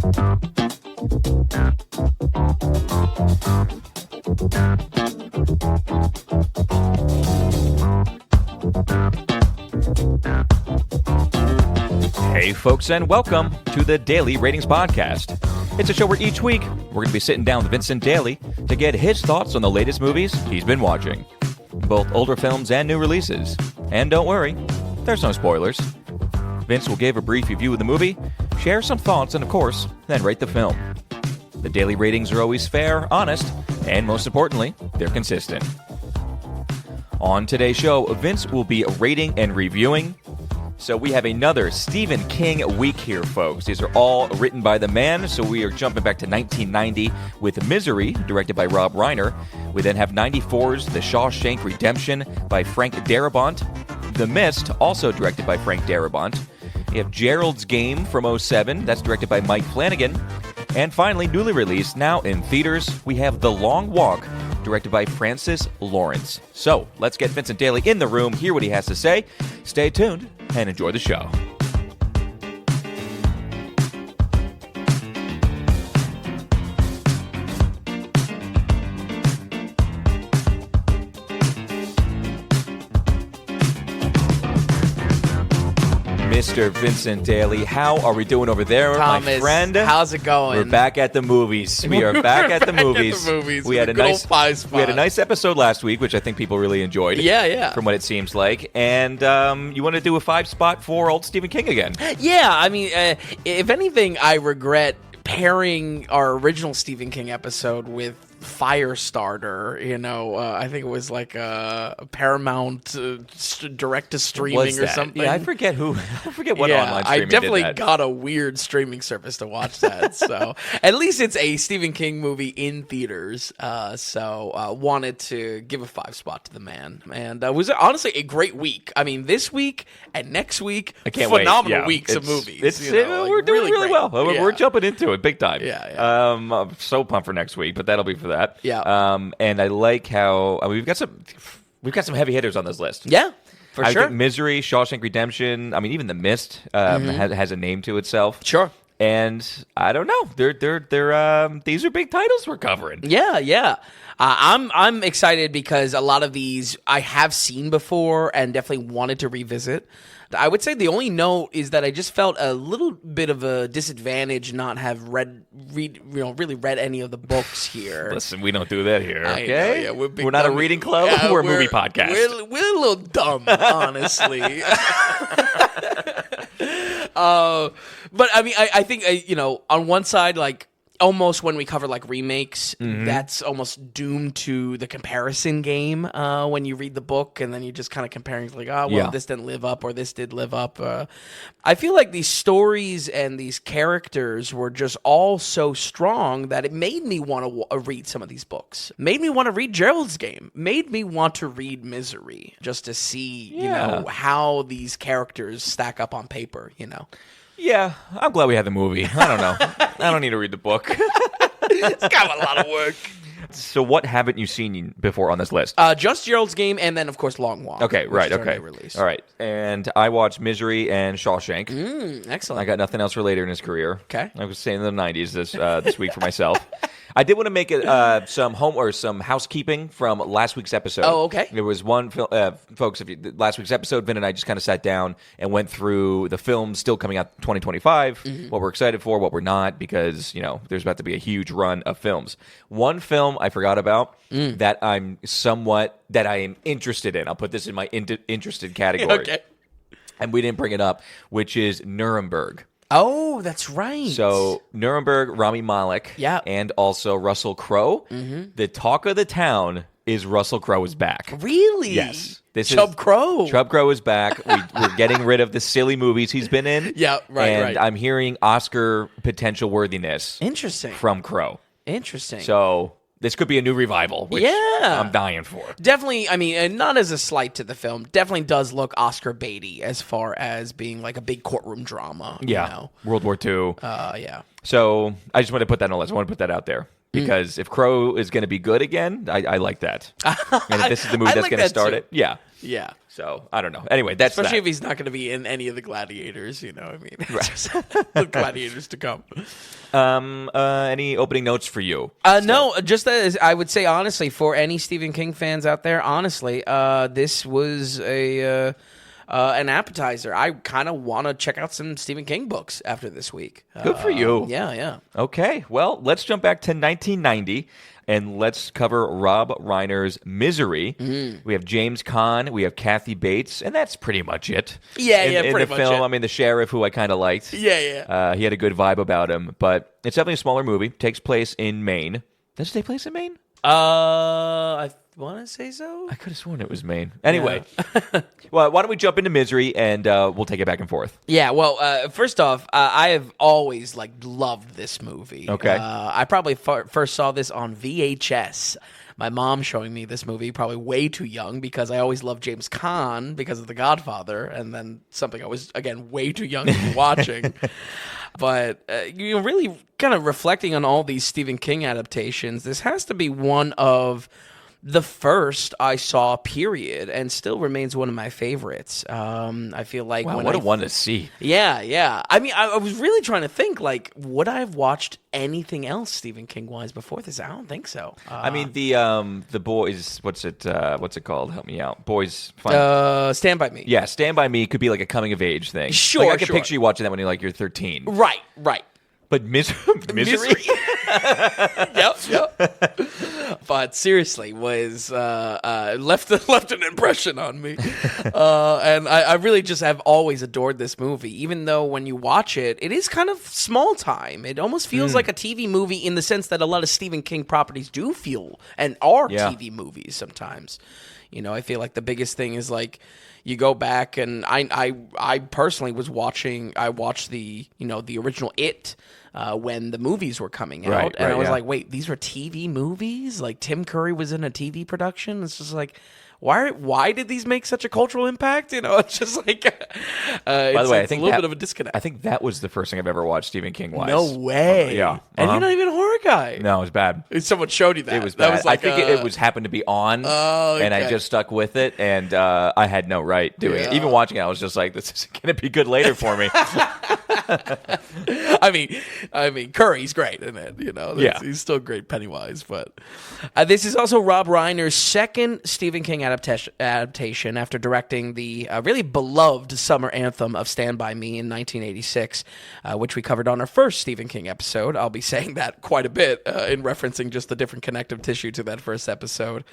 Hey folks, and welcome to the Daily Ratings Podcast. It's a show where each week we're going to be sitting down with Vincent Daly to get his thoughts on the latest movies he's been watching, both older films and new releases. And don't worry, there's no spoilers. Vince will give a brief review of the movie, share some thoughts, and of course, then rate the film. The daily ratings are always fair, honest, and most importantly, they're consistent. On today's show, Vince will be rating and reviewing. So we have another Stephen King week here, folks. These are all written by the man, so we are jumping back to 1990 with Misery, directed by Rob Reiner. We then have 94's The Shawshank Redemption by Frank Darabont. The Mist, also directed by Frank Darabont. We have Gerald's Game from 07, that's directed by Mike Flanagan. And finally, newly released, now in theaters, we have The Long Walk, directed by Francis Lawrence. So, let's get Vincent Daly in the room, hear what he has to say. Stay tuned and enjoy the show. Mr. Vincent Daly, how are we doing over there, Thomas, my friend? How's it going? We're back at the movies. We are back at the movies. We had a nice episode last week, which I think people really enjoyed. Yeah. From what it seems like. And you want to do a 5-spot for old Stephen King again? Yeah, I mean, if anything, I regret pairing our original Stephen King episode with Firestarter. I think it was like a Paramount direct to streaming or something. Yeah, I forget what online streaming I definitely did that. got a weird streaming service to watch that. So at least it's a Stephen King movie in theaters. So wanted to give a 5-spot to the man, and it was honestly a great week. I mean, this week and next week, I can't phenomenal wait. weeks of movies. We're doing really well. Yeah. We're jumping into it big time. Yeah. I'm so pumped for next week, but that'll be for that. Yeah. And I like how we've got some heavy hitters on this list. Yeah, for I sure. think Misery, Shawshank Redemption. I mean, even The Mist has a name to itself. Sure. And I don't know. They're these are big titles we're covering. Yeah. I'm excited because a lot of these I have seen before and definitely wanted to revisit. I would say the only note is that I just felt a little bit of a disadvantage not have really read any of the books here. Listen, we don't do that here. Okay, I know, yeah, we're not a reading club. Yeah, we're a movie podcast. We're a little dumb, honestly. But I mean, I think on one side, like, almost when we cover like remakes, that's almost doomed to the comparison game when you read the book and then you just kind of comparing like, this didn't live up or this did live up. I feel like these stories and these characters were just all so strong that it made me want to read some of these books. Made me want to read Gerald's Game. Made me want to read Misery just to see, how these characters stack up on paper, Yeah, I'm glad we had the movie. I don't know. I don't need to read the book. It's got a lot of work. So what haven't you seen before on this list? Just Gerald's Game, and then, of course, Long Walk. Okay, right, okay. Release. All right. And I watched Misery and Shawshank. Excellent. I got nothing else related in his career. Okay. I was saying in the 90s this week for myself. I did want to make some housekeeping from last week's episode. Oh, okay. There was one film, folks. Last week's episode, Vin and I just kind of sat down and went through the films still coming out 2025, what we're excited for, what we're not, because there's about to be a huge run of films. One film I forgot about that I am interested in. I'll put this in my interested category. Okay. And we didn't bring it up, which is Nuremberg. Oh, that's right. So Nuremberg, Rami Malek, and also Russell Crowe. The talk of the town is Russell Crowe is back. Really? Yes. Chub Crowe. Chub Crowe is back. We're getting rid of the silly movies he's been in. Yeah, right. And I'm hearing Oscar potential worthiness. Interesting. From Crowe. Interesting. So this could be a new revival, which I'm dying for. Definitely, I mean, and not as a slight to the film, definitely does look Oscar baity as far as being like a big courtroom drama. Yeah, World War II. Yeah. So I just want to put that on the list. I want to put that out there. Because if Crowe is going to be good again, I like that. And if this is the movie that's going to start it, yeah. So, I don't know. Anyway, that's Especially if he's not going to be in any of the Gladiators, I mean. Right. The Gladiators to come. Any opening notes for you? No, just as I would say, honestly, for any Stephen King fans out there, honestly, this was an appetizer. I kind of want to check out some Stephen King books after this week. Good for you. Yeah. Okay, well, let's jump back to 1990. And let's cover Rob Reiner's Misery. We have James Caan, we have Kathy Bates, and that's pretty much it. Yeah, in pretty the much film. it. I mean, the sheriff, who I kind of liked. Yeah. He had a good vibe about him, but it's definitely a smaller movie. Takes place in Maine. Does it take place in Maine? I want to say so. I could have sworn it was Maine. Anyway, well, why don't we jump into Misery, and we'll take it back and forth. Yeah, well, first off, I have always loved this movie. Okay. I probably first saw this on VHS. My mom showing me this movie, probably way too young, because I always loved James Caan because of The Godfather, and then something I was, again, way too young to be watching. But really kind of reflecting on all these Stephen King adaptations, this has to be one of the first I saw, period, and still remains one of my favorites. I feel like What a one to see. Yeah. I mean, I was really trying to think, would I have watched anything else Stephen King-wise before this? I don't think so. I mean, the boys, what's it called? Help me out. Boys Find... Stand By Me. Yeah, Stand By Me could be like a coming-of-age thing. Sure, I can picture you watching that when you're 13. Right. But Misery? Yep. But seriously, was left an impression on me, and I really just have always adored this movie. Even though when you watch it, it is kind of small time. It almost feels like a TV movie in the sense that a lot of Stephen King properties do feel and are TV movies sometimes. I feel like the biggest thing is you go back, and I personally I watched the the original It. When the movies were coming out, and I was like, wait, these were TV movies? Tim Curry was in a TV production? It's just why did these make such a cultural impact? It's just by the way, I think a little bit of a disconnect. I think that was the first thing I've ever watched Stephen King-wise. No way. Yeah. And you're not even a horror guy. No, it was bad. Someone showed you that. It was bad. That was I think it was happened to be on, okay. and I just stuck with it, and I had no right doing it. Even watching it, I was just like, this isn't going to be good later for me. I mean, Curry's great in it. He's still great Pennywise. But this is also Rob Reiner's second Stephen King adaptation after directing the really beloved summer anthem of Stand By Me in 1986, which we covered on our first Stephen King episode. I'll be saying that quite a bit in referencing just the different connective tissue to that first episode.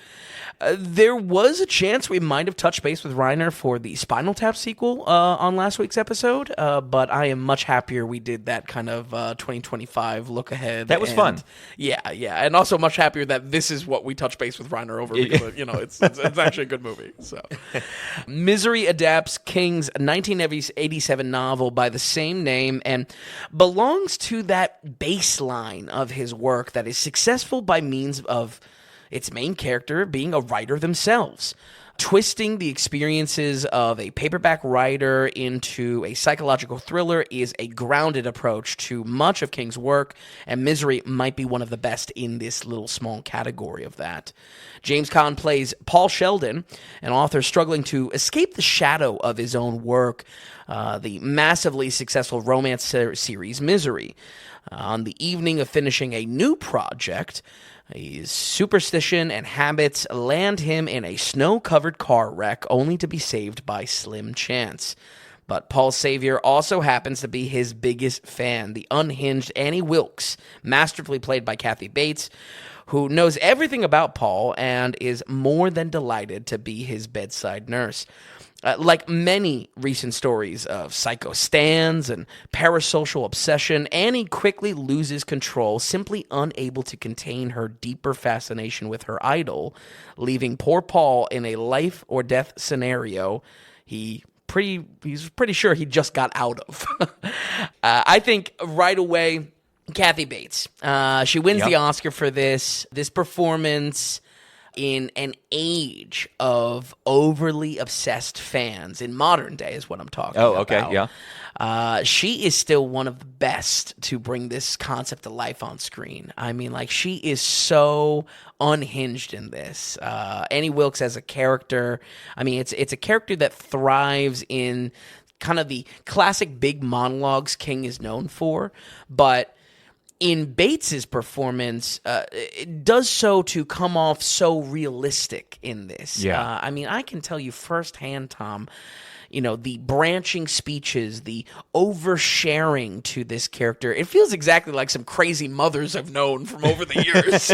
There was a chance we might have touched base with Reiner for the Spinal Tap sequel on last week's episode, but I am much happier we did that kind of 2025 look ahead. That was fun. Yeah, and also much happier that this is what we touch base with Reiner over because it's actually a good movie. So, Misery adapts King's 1987 novel by the same name and belongs to that baseline of his work that is successful by means of its main character being a writer themselves, twisting the experiences of a paperback writer into a psychological thriller is a grounded approach to much of King's work, and Misery might be one of the best in this little small category of that. James Caan plays Paul Sheldon, an author struggling to escape the shadow of his own work, the massively successful romance series Misery. On the evening of finishing a new project, his superstition and habits land him in a snow-covered car wreck, only to be saved by slim chance. But Paul's savior also happens to be his biggest fan, the unhinged Annie Wilkes, masterfully played by Kathy Bates, who knows everything about Paul and is more than delighted to be his bedside nurse. Like many recent stories of psycho stans and parasocial obsession, Annie quickly loses control, simply unable to contain her deeper fascination with her idol, leaving poor Paul in a life or death scenario he's pretty sure he just got out of. I think right away, Kathy Bates. She wins the Oscar for this performance. In an age of overly obsessed fans, in modern day is what I'm talking about. Oh, okay, yeah. She is still one of the best to bring this concept to life on screen. I mean, she is so unhinged in this. Annie Wilkes as a character, I mean, it's a character that thrives in kind of the classic big monologues King is known for, but in Bates's performance, it does so to come off so realistic in this. Yeah. I mean, I can tell you firsthand, Tom, the branching speeches, the oversharing to this character. It feels exactly like some crazy mothers I've known from over the years.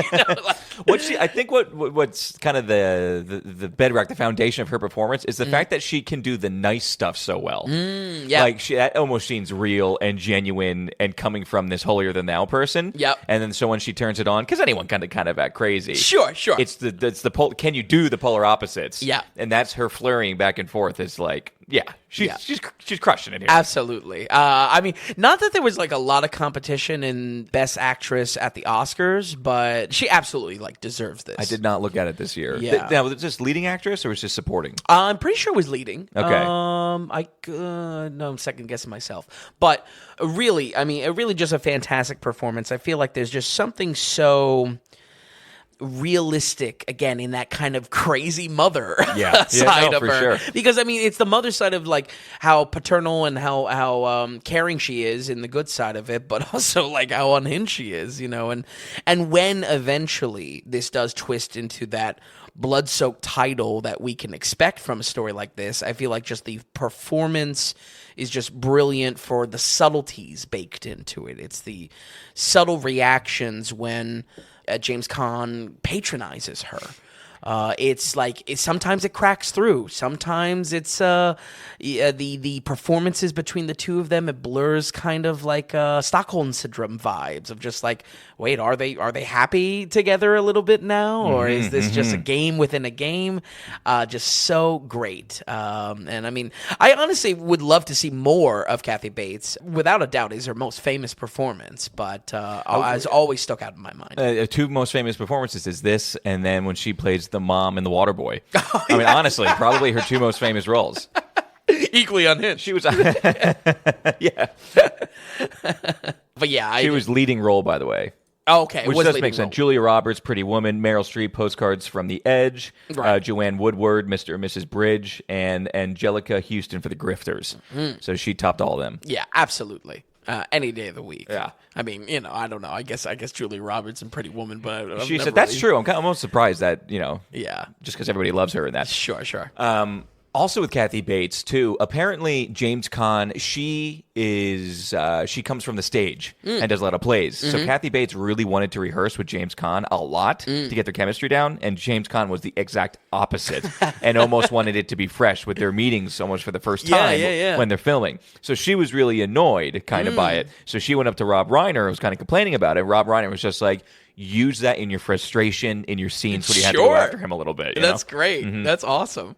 I think what's kind of the bedrock, the foundation of her performance is the fact that she can do the nice stuff so well. Yeah. Like that almost seems real and genuine and coming from this holier than thou person. Yep. And then so when she turns it on, because anyone kind of act crazy. Sure. It's the can you do the polar opposites? Yeah. And that's her flurrying back and forth. It's like, yeah, she's crushing it here. Absolutely. I mean, not that there was like a lot of competition in Best Actress at the Oscars, but she absolutely deserves this. I did not look at it this year. Yeah. Now, was it just leading actress or was it just supporting? I'm pretty sure it was leading. Okay. I'm second guessing myself, but really, I mean, really just a fantastic performance. I feel like there's just something so realistic again in that kind of crazy mother side of her. Sure. Because I mean, it's the mother side of how paternal and how caring she is in the good side of it, but also how unhinged she is, and when eventually this does twist into that blood-soaked title that we can expect from a story like this, I feel like just the performance is just brilliant for the subtleties baked into it. It's the subtle reactions when James Caan patronizes her. It's sometimes it cracks through. Sometimes it's the performances between the two of them. It blurs kind of like Stockholm syndrome vibes of just wait, are they happy together a little bit now, or is this just a game within a game? Just so great. And I mean, I honestly would love to see more of Kathy Bates. Without a doubt, is her most famous performance, but has always stuck out in my mind. Two most famous performances is this, and then when she plays the mom in The Waterboy. I mean, honestly, probably her two most famous roles. Equally unhinged. She was, yeah. But yeah, she was leading role, by the way. Oh, okay, which does make sense. Julia Roberts, Pretty Woman, Meryl Streep, Postcards from the Edge, right. Joanne Woodward, Mr. and Mrs. Bridge, and Angelica Houston for The Grifters. So she topped all of them. Yeah, absolutely. Any day of the week. Yeah. I mean, I don't know. I guess Julia Roberts and Pretty Woman, but she said that's true. I'm almost surprised that yeah, just because everybody loves her in that. Sure. Also with Kathy Bates too. Apparently, James Caan, she comes from the stage and does a lot of plays. So Kathy Bates really wanted to rehearse with James Caan a lot to get their chemistry down, and James Caan was the exact opposite and almost wanted it to be fresh with their meetings almost for the first time when they're filming. So she was really annoyed kind of by it. So she went up to Rob Reiner and was kind of complaining about it. Rob Reiner was just like, use that in your frustration in your scenes when you have to go after him a little bit. That's great. That's awesome.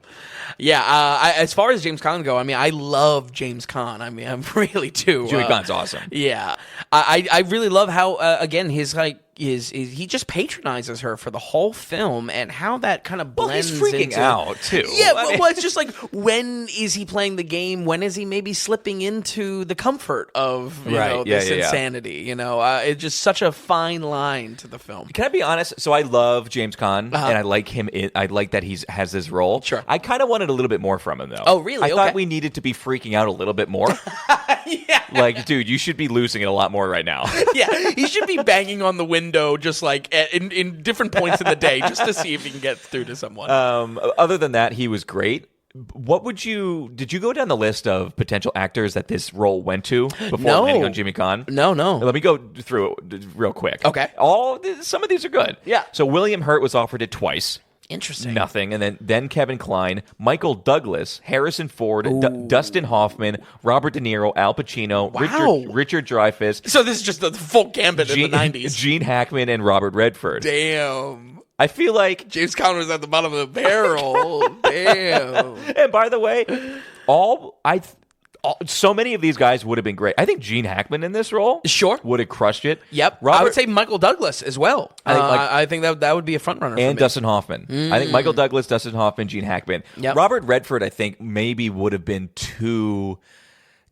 Yeah, as far as James Caan go, I mean, I love James Caan. I mean, I really do. James Caan's awesome. Yeah, I really love how again he just patronizes her for the whole film, and how that kind of blends. He's freaking out too. Yeah, well, it's just when is he playing the game? When is he maybe slipping into the comfort of this insanity? It's just such a fine line to the film. Can I be honest? So I love James Caan, and I like him. I like that he has this role. Sure. I kind of wanted a little bit more from him, though. Oh, really? I thought we needed to be freaking out a little bit more. Yeah. Dude, you should be losing it a lot more right now. Yeah, he should be banging on the window just in different points in the day just to see if he can get through to someone. Other than that, he was great. Did you go down the list of potential actors that this role went to before landing on Jimmy Caan? No. Let me go through it real quick. Okay. Some of these are good. Yeah. So William Hurt was offered it twice. Interesting. Nothing. And then Kevin Kline, Michael Douglas, Harrison Ford, Dustin Hoffman, Robert De Niro, Al Pacino, Wow. Richard Dreyfuss. So this is just the full gambit in the 90s. Gene Hackman and Robert Redford. Damn. I feel like James Caan was at the bottom of the barrel. Damn. And by the way, so many of these guys would have been great. I think Gene Hackman in this role would have crushed it. Yep. I would say Michael Douglas as well. I think that would be a front runner. And for me. Dustin Hoffman. I think Michael Douglas, Dustin Hoffman, Gene Hackman. Yep. Robert Redford, I think, maybe would have been too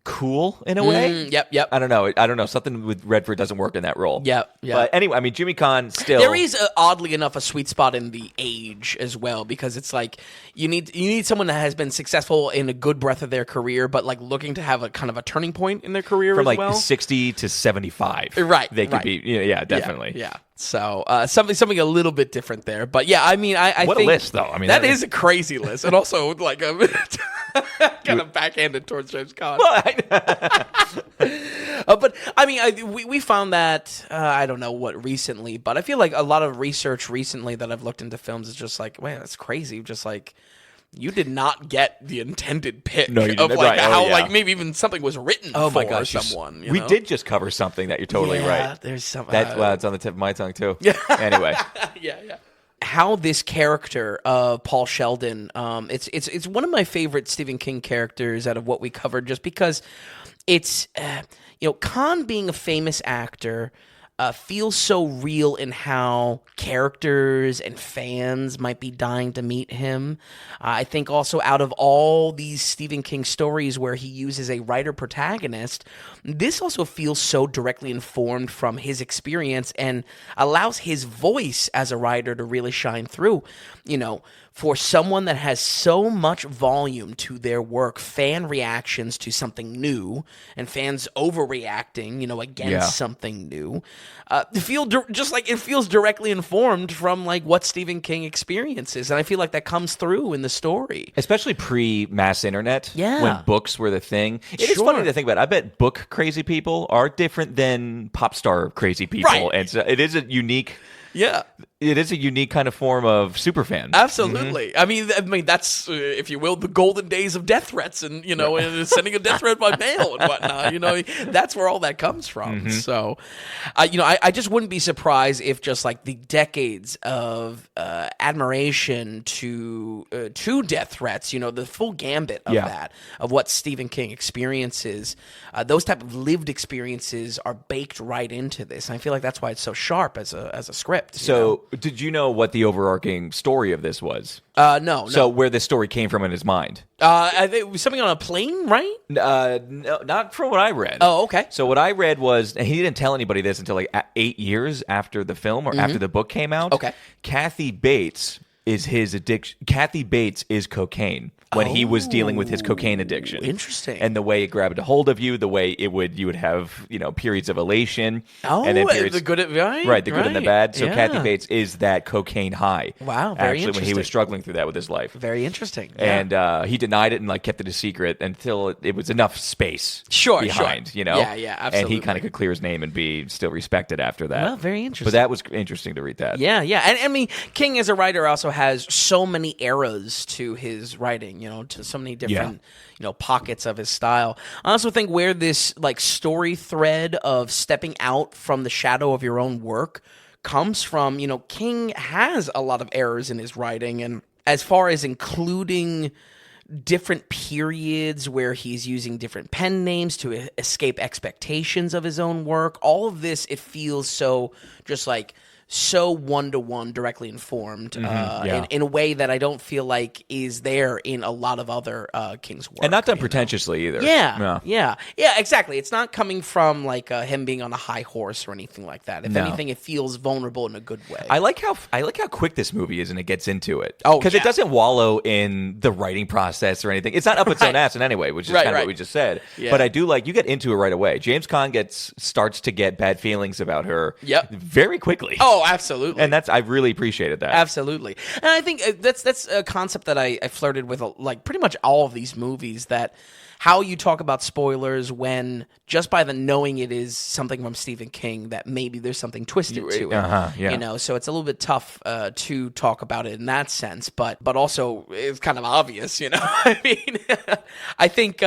cool in a way. Yep. I don't know. Something with Redford doesn't work in that role. Yep. But anyway, I mean, Jimmy Caan still. There is, oddly enough, a sweet spot in the age as well, because it's like you need someone that has been successful in a good breadth of their career, but like looking to have a kind of a turning point in their career from as well. 60 to 75. Right. They could be. Yeah, definitely. Yeah. So something a little bit different there, but yeah, I mean, I what think a list though. I mean, that is a crazy list, and also like kind of backhanded towards James Caan. But I mean, we found that I don't know what recently, but I feel like a lot of research recently that I've looked into films is just like, man, that's crazy. Just like you did not get the intended pick No, you of didn't. like Right. how yeah. like maybe even something was written Oh my for gosh, someone. we know? did just cover something that you're totally right. There's some That's it's on the tip of my tongue too. Anyway. yeah. How this character of Paul Sheldon, it's one of my favorite Stephen King characters out of what we covered, just because it's Caan being a famous actor feels so real in how characters and fans might be dying to meet him. I think also out of all these Stephen King stories where he uses a writer protagonist, this also feels so directly informed from his experience and allows his voice as a writer to really shine through. For someone that has so much volume to their work, fan reactions to something new and fans overreacting, against something new, it feels directly informed from like what Stephen King experiences, and I feel like that comes through in the story, especially pre-mass internet. Yeah. When books were the thing. It is funny to think about. I bet book crazy people are different than pop star crazy people, Right. and so it is a unique. Yeah. It is a unique kind of form of superfan. Absolutely. I mean, that's, if you will, the golden days of death threats and, and sending a death threat by mail and whatnot. That's where all that comes from. So, I just wouldn't be surprised if just like the decades of admiration to death threats, the full gambit of that, of what Stephen King experiences, those type of lived experiences are baked right into this. And I feel like that's why it's so sharp as a script. So, did you know what the overarching story of this was? No. So, where this story came from in his mind? I think it was something on a plane, right? No, not from what I read. Oh, okay. So what I read was, and he didn't tell anybody this until like 8 years after the film or after the book came out. Okay. Kathy Bates is his addiction. Kathy Bates is cocaine when he was dealing with his cocaine addiction. Interesting. And the way it grabbed a hold of you, the way you would have periods of elation. Oh, and then periods, the good, right? Right, the good and the bad. So yeah. Kathy Bates is that cocaine high. Wow, very actually, when he was interesting. struggling through that with his life. Very interesting. Yeah. And he denied it and like kept it a secret until it was enough space behind, Sure. Yeah, absolutely. And he kind of could clear his name and be still respected after that. Well, very interesting. But that was interesting to read that. Yeah. And I mean, King as a writer also has so many eras to his writing, to so many different, pockets of his style. I also think where this like story thread of stepping out from the shadow of your own work comes from, King has a lot of errors in his writing, and as far as including different periods where he's using different pen names to escape expectations of his own work, all of this, it feels so just like so one-to-one directly informed in a way that I don't feel like is there in a lot of other King's work. And not done pretentiously either. Yeah, exactly. It's not coming from like him being on a high horse or anything like that. If anything, it feels vulnerable in a good way. I like how quick this movie is and it gets into it. Oh, because it doesn't wallow in the writing process or anything. It's not up its own ass in any way, which is kind of what we just said. Yeah. But I do like you get into it right away. James Caan starts to get bad feelings about her very quickly. Oh, absolutely. And I really appreciated that. Absolutely. And I think that's a concept that I flirted with like pretty much all of these movies, that how you talk about spoilers when just by the knowing it is something from Stephen King that maybe there's something twisted to it. So it's a little bit tough to talk about it in that sense, but also it's kind of obvious, I mean, I think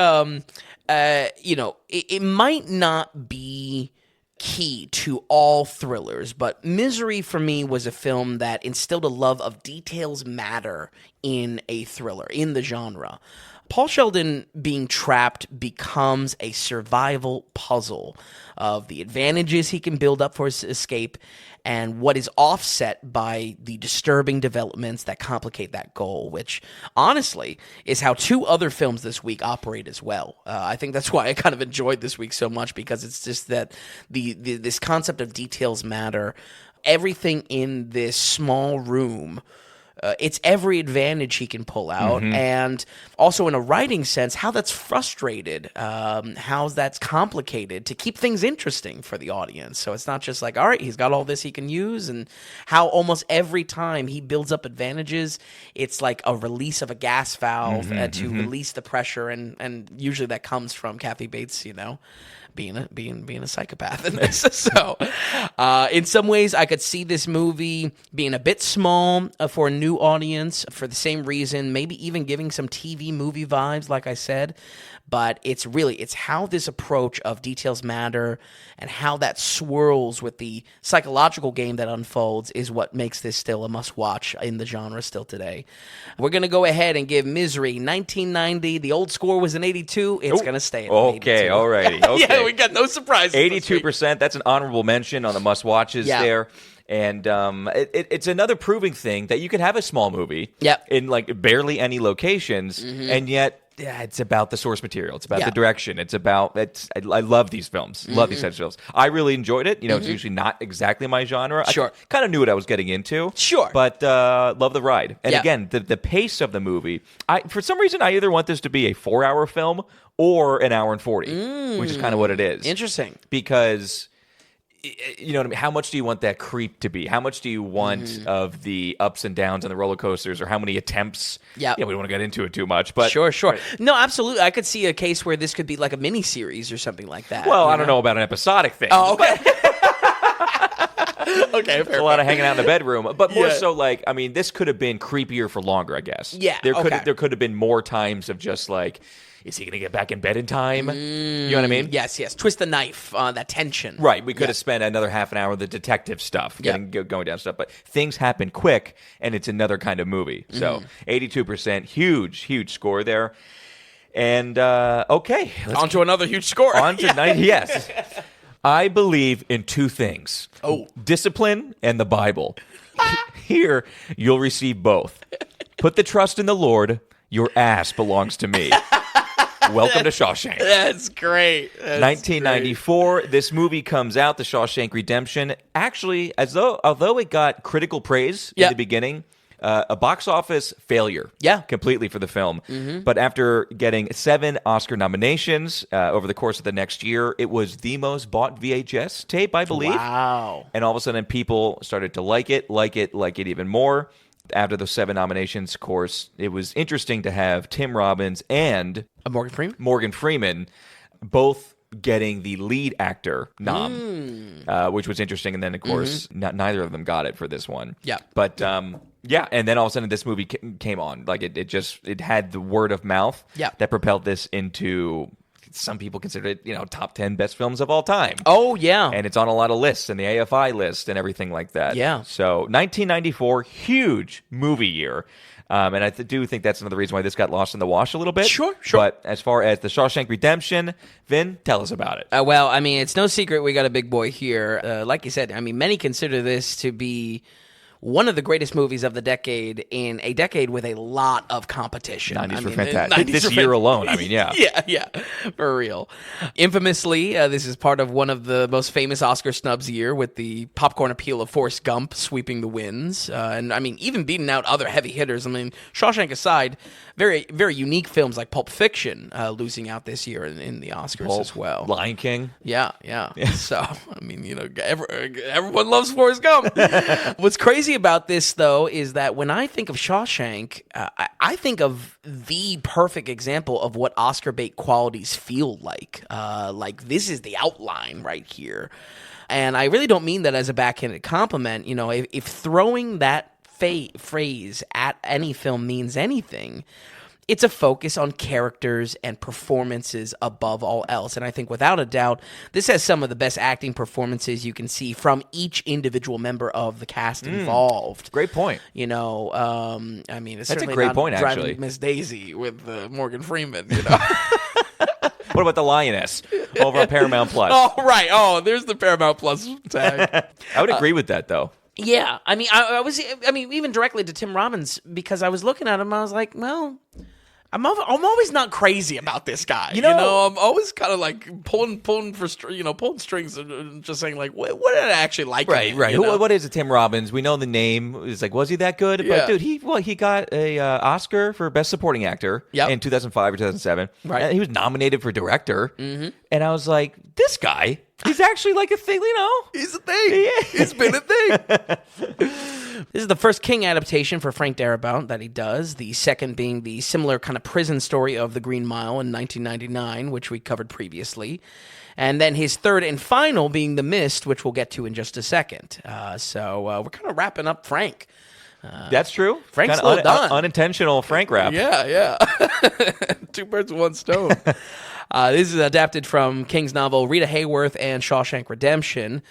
it might not be key to all thrillers, but Misery for me was a film that instilled a love of details matter in a thriller, in the genre. Paul Sheldon being trapped becomes a survival puzzle of the advantages he can build up for his escape and what is offset by the disturbing developments that complicate that goal, which honestly is how two other films this week operate as well. I think that's why I kind of enjoyed this week so much, because it's just that this concept of details matter. Everything in this small room, it's every advantage he can pull out, and also in a writing sense, how that's frustrated, how that's complicated to keep things interesting for the audience. So it's not just like, all right, he's got all this he can use, and how almost every time he builds up advantages, it's like a release of a gas valve to release the pressure, and usually that comes from Kathy Bates, being a psychopath in this. So, in some ways, I could see this movie being a bit small for a new audience for the same reason, maybe even giving some TV movie vibes, like I said. But it's how this approach of details matter and how that swirls with the psychological game that unfolds is what makes this still a must-watch in the genre still today. We're going to go ahead and give Misery 1990. The old score was an 82. It's going to stay at 82. Okay, all righty. Okay. Yeah, we got no surprises. 82%. That's an honorable mention on the must-watches there. And it's another proving thing that you can have a small movie in like barely any locations, and yet it's about the source material. It's about the direction. It's about I love these films. Love these types of films. I really enjoyed it. It's usually not exactly my genre. Sure. I kind of knew what I was getting into. Sure. But love the ride. And again, the pace of the movie. For some reason, I either want this to be a 4-hour film or an hour and 40, which is kind of what it is. Interesting. Because you know what I mean? How much do you want that creep to be? How much do you want of the ups and downs and the roller coasters, or how many attempts? Yeah, we don't want to get into it too much, but sure. Right. No, absolutely. I could see a case where this could be like a mini series or something like that. Well, I don't know about an episodic thing. Oh, okay. Okay, fair. A lot of hanging out in the bedroom, but more so like, I mean, this could have been creepier for longer, I guess. Yeah, there could have been more times of just like, is he going to get back in bed in time? You know what I mean? Yes. Twist the knife, that tension. Right. We could have spent another half an hour with the detective stuff, going down stuff. But things happen quick, and it's another kind of movie. So 82%, huge score there. And, okay. On to another huge score. On to 90, yes. I believe in two things. Discipline and the Bible. Here, you'll receive both. Put the trust in the Lord. Your ass belongs to me. Welcome to Shawshank. That's great. 1994, this movie comes out, The Shawshank Redemption. Actually, although it got critical praise in the beginning, a box office failure completely for the film. But after getting 7 Oscar nominations over the course of the next year, it was the most bought VHS tape, I believe. Wow. And all of a sudden, people started to like it even more. After those 7 nominations, of course, it was interesting to have Tim Robbins and Morgan Freeman both getting the lead actor nom, which was interesting. And then, of course, neither of them got it for this one. Yeah. But, and then all of a sudden this movie came on. Like, it had the word of mouth that propelled this into... Some people consider it, top 10 best films of all time. Oh, yeah. And it's on a lot of lists, and the AFI list and everything like that. Yeah. So 1994, huge movie year. And I do think that's another reason why this got lost in the wash a little bit. Sure. But as far as The Shawshank Redemption, Vin, tell us about it. Well, I mean, it's no secret we got a big boy here. Like you said, I mean, many consider this to be one of the greatest movies of the decade in a decade with a lot of competition. 90s were fantastic. This year alone, I mean, yeah. Yeah, for real. Infamously, this is part of one of the most famous Oscar snubs year with the popcorn appeal of Forrest Gump sweeping the wins. And, I mean, even beating out other heavy hitters. I mean, Shawshank aside, very, very unique films like Pulp Fiction losing out this year in the Oscars as well. Lion King. Yeah. So, I mean, everyone loves Forrest Gump. What's crazy about this, though, is that when I think of Shawshank, I think of the perfect example of what Oscar bait qualities feel like. Like, this is the outline right here. And I really don't mean that as a backhanded compliment. If throwing that phrase at any film means anything, it's a focus on characters and performances above all else. And I think without a doubt, this has some of the best acting performances you can see from each individual member of the cast involved. Great point. You know, I mean, it's That's a certainly great not point, Driving actually. Miss Daisy with Morgan Freeman, you know. What about the Lioness over on Paramount Plus? Oh, right. Oh, there's the Paramount Plus tag. I would agree with that, though. Yeah, I mean, I mean, even directly to Tim Robbins, because I was looking at him, I was like, well, I'm always not crazy about this guy. You know, I'm always kind of like pulling strings and just saying like, what did I actually like? Right. You know? What is it, Tim Robbins? We know the name. It's like, was he that good? Yeah. But dude, he got a Oscar for Best Supporting Actor in 2005 or 2007. Right. And he was nominated for director. Mm-hmm. And I was like, this guy, he's actually like a thing, you know? He's a thing. Yeah. He's been a thing. This is the first King adaptation for Frank Darabont that he does, the second being the similar kind of prison story of The Green Mile in 1999, which we covered previously. And then his third and final being The Mist, which we'll get to in just a second. So we're kind of wrapping up Frank. That's true. Frank's Kinda done. Unintentional Frank rap. Yeah. Two birds with one stone. This is adapted from King's novel Rita Hayworth and Shawshank Redemption.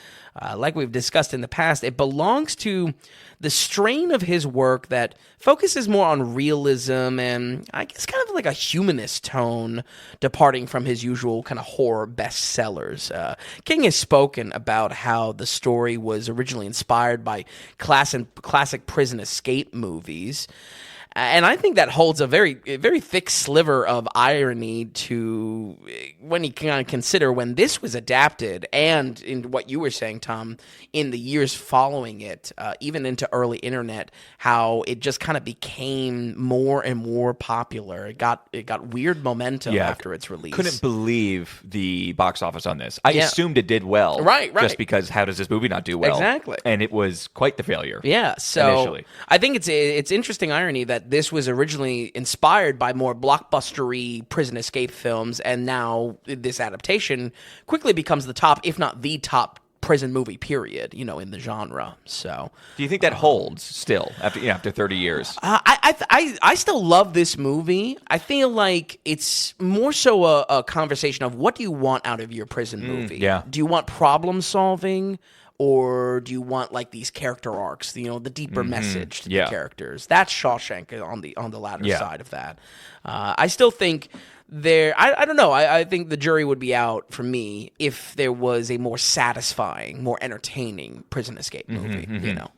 Like we've discussed in the past, it belongs to the strain of his work that focuses more on realism and I guess kind of like a humanist tone, departing from his usual kind of horror bestsellers. King has spoken about how the story was originally inspired by classic prison escape movies. And I think that holds a very thick sliver of irony to when you kind of consider when this was adapted and in what you were saying, Tom, in the years following it, even into early internet, how it just kind of became more and more popular. It got weird momentum after its release. Couldn't believe the box office on this. I assumed it did well. Right. Just because how does this movie not do well? Exactly. And it was quite the failure. Yeah. So initially. I think it's interesting irony that this was originally inspired by more blockbustery prison escape films, and now this adaptation quickly becomes the top, if not the top, prison movie period, you know, in the genre. So, do you think that holds still after 30 years? I still love this movie. I feel like it's more so a conversation of what do you want out of your prison movie? Yeah. Do you want problem solving? Or do you want like these character arcs, you know, the deeper message to the characters? That's Shawshank on the latter side of that. I still think I don't know. I think the jury would be out for me if there was a more satisfying, more entertaining prison escape movie, you know.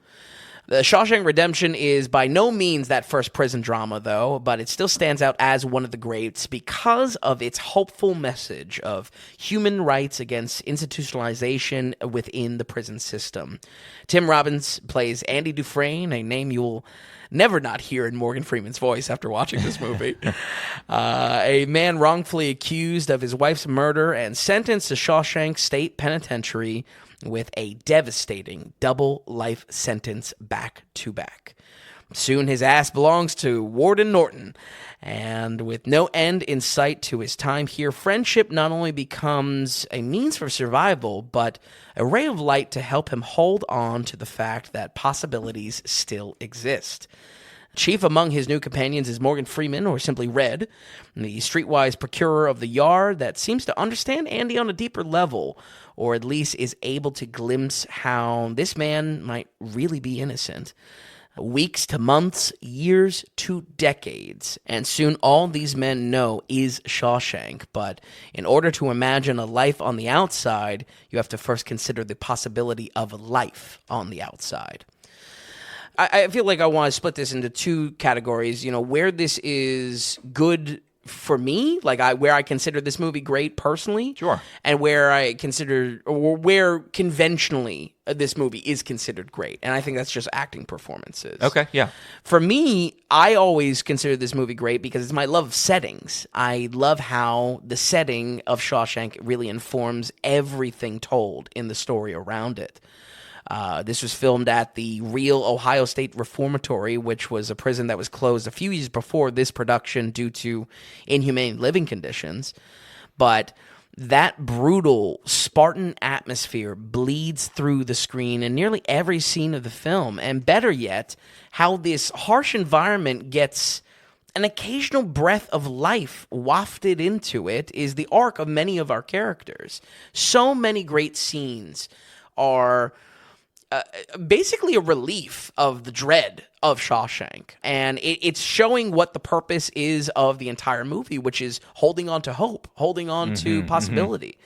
The Shawshank Redemption is by no means that first prison drama, though, but it still stands out as one of the greats because of its hopeful message of human rights against institutionalization within the prison system. Tim Robbins plays Andy Dufresne, a name you'll never not hear in Morgan Freeman's voice after watching this movie. A man wrongfully accused of his wife's murder and sentenced to Shawshank State Penitentiary with a devastating double life sentence back to back. Soon his ass belongs to Warden Norton, and with no end in sight to his time here, friendship not only becomes a means for survival, but a ray of light to help him hold on to the fact that possibilities still exist. Chief among his new companions is Morgan Freeman, or simply Red, the streetwise procurer of the yard that seems to understand Andy on a deeper level, or at least is able to glimpse how this man might really be innocent. Weeks to months, years to decades, and soon all these men know is Shawshank. But in order to imagine a life on the outside, you have to first consider the possibility of life on the outside. I feel like I want to split this into two categories, you know, where this is good for me, like where I consider this movie great personally. Sure. And where I consider, or where conventionally this movie is considered great. And I think that's just acting performances. Okay, yeah. For me, I always consider this movie great because it's my love of settings. I love how the setting of Shawshank really informs everything told in the story around it. This was filmed at the real Ohio State Reformatory, which was a prison that was closed a few years before this production due to inhumane living conditions. But that brutal, Spartan atmosphere bleeds through the screen in nearly every scene of the film. And better yet, how this harsh environment gets an occasional breath of life wafted into it is the arc of many of our characters. So many great scenes are basically a relief of the dread of Shawshank. And it's showing what the purpose is of the entire movie, which is holding on to hope, holding on to possibility.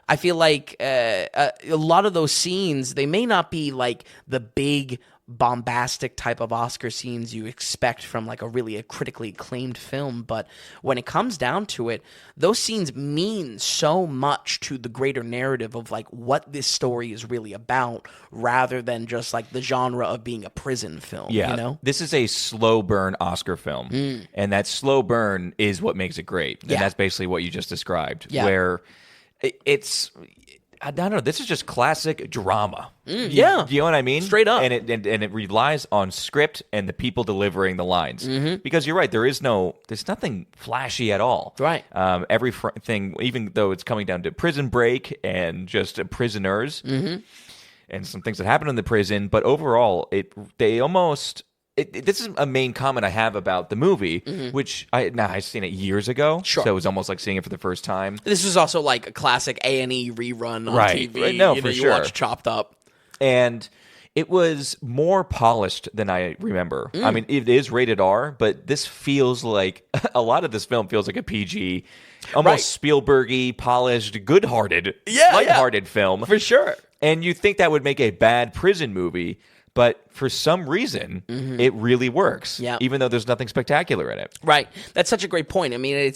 I feel like a lot of those scenes, they may not be like the big bombastic type of Oscar scenes you expect from like a critically acclaimed film, but when it comes down to it, those scenes mean so much to the greater narrative of like what this story is really about, rather than just like the genre of being a prison film. Yeah, you know, this is a slow burn Oscar film, and that slow burn is what makes it great. And that's basically what you just described, where it's, I don't know, this is just classic drama. You know what I mean? Straight up. And it relies on script and the people delivering the lines. Because you're right, there's nothing flashy at all. Right. Everything, even though it's coming down to Prison Break and just prisoners and some things that happen in the prison, but overall, this is a main comment I have about the movie, which I've seen it years ago, so it was almost like seeing it for the first time. This was also like a classic A&E rerun on TV. Right. No, for you sure. watch Chopped Up. And it was more polished than I remember. I mean, it is rated R, but this feels like, a lot of this film feels like a PG, almost Spielberg-y, polished, good-hearted, lighthearted film. For sure. And you think that would make a bad prison movie, but for some reason, it really works, even though there's nothing spectacular in it. Right. That's such a great point. I mean,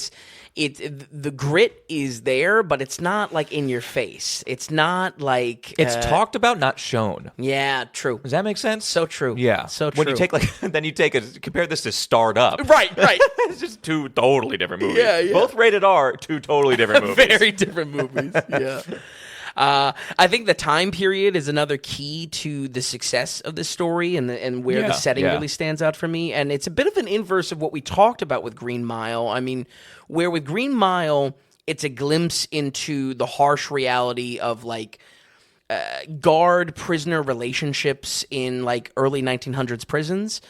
the grit is there, but it's not like in your face. It's not like it's talked about, not shown. Yeah, true. Does that make sense? So true. Yeah. So true. When you take compare this to Starred Up. Right. It's just two totally different movies. Yeah. Both rated R, two totally different movies. Very different movies. Yeah. I think the time period is another key to the success of the story and where the setting really stands out for me. And it's a bit of an inverse of what we talked about with Green Mile. I mean, where with Green Mile, it's a glimpse into the harsh reality of like guard-prisoner relationships in like early 1900s prisons.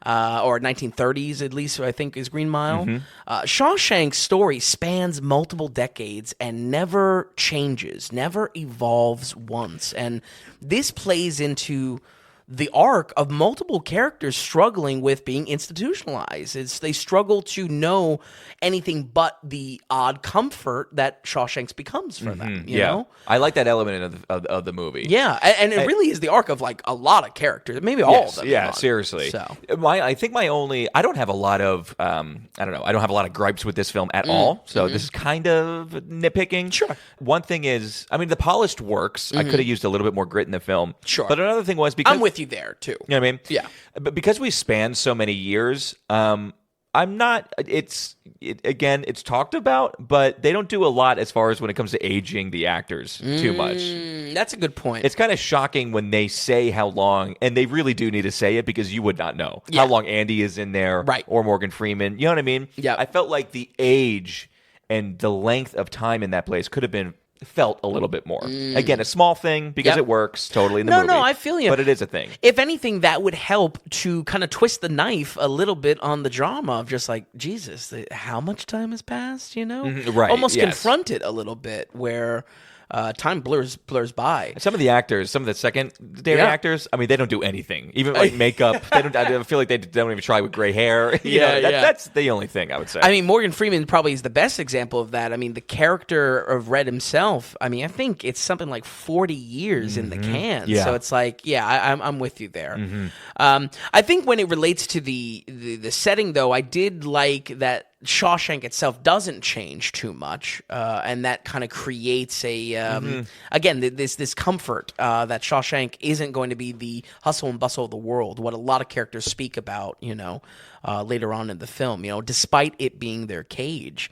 Or 1930s, at least, I think, is Green Mile. Shawshank's story spans multiple decades and never changes, never evolves once. And this plays into the arc of multiple characters struggling with being institutionalized. They struggle to know anything but the odd comfort that Shawshank's becomes for them. You know? I like that element of the movie. Yeah, and it really is the arc of like a lot of characters, maybe all of them. Yeah, seriously. So I think I don't have a lot of I don't have a lot of gripes with this film at all. So this is kind of nitpicking. Sure. One thing is, I mean, the polished works. I could have used a little bit more grit in the film. Sure. But another thing was, because I'm with you there too. You know what I mean? Yeah. But because we span so many years, I'm not. It's talked about, but they don't do a lot as far as when it comes to aging the actors too much. That's a good point. It's kind of shocking when they say how long, and they really do need to say it because you would not know how long Andy is in there, right? Or Morgan Freeman. You know what I mean? Yeah. I felt like the age and the length of time in that place could have been felt a little bit more. Again, a small thing because it works totally in the movie. No, I feel you. But it is a thing. If anything, that would help to kind of twist the knife a little bit on the drama of just like, Jesus, how much time has passed, you know? Right. Almost confront it a little bit where time blurs by. Some of the actors, some of the secondary actors, I mean, they don't do anything. Even like makeup, they don't. I feel like they don't even try with gray hair. You know, that's the only thing I would say. I mean, Morgan Freeman probably is the best example of that. I mean, the character of Red himself, I mean, I think it's something like 40 years in the can. Yeah. So it's like, I'm with you there. I think when it relates to the setting, though, I did like that Shawshank itself doesn't change too much, and that kind of creates a again this comfort that Shawshank isn't going to be the hustle and bustle of the world. What a lot of characters speak about, later on in the film, despite it being their cage.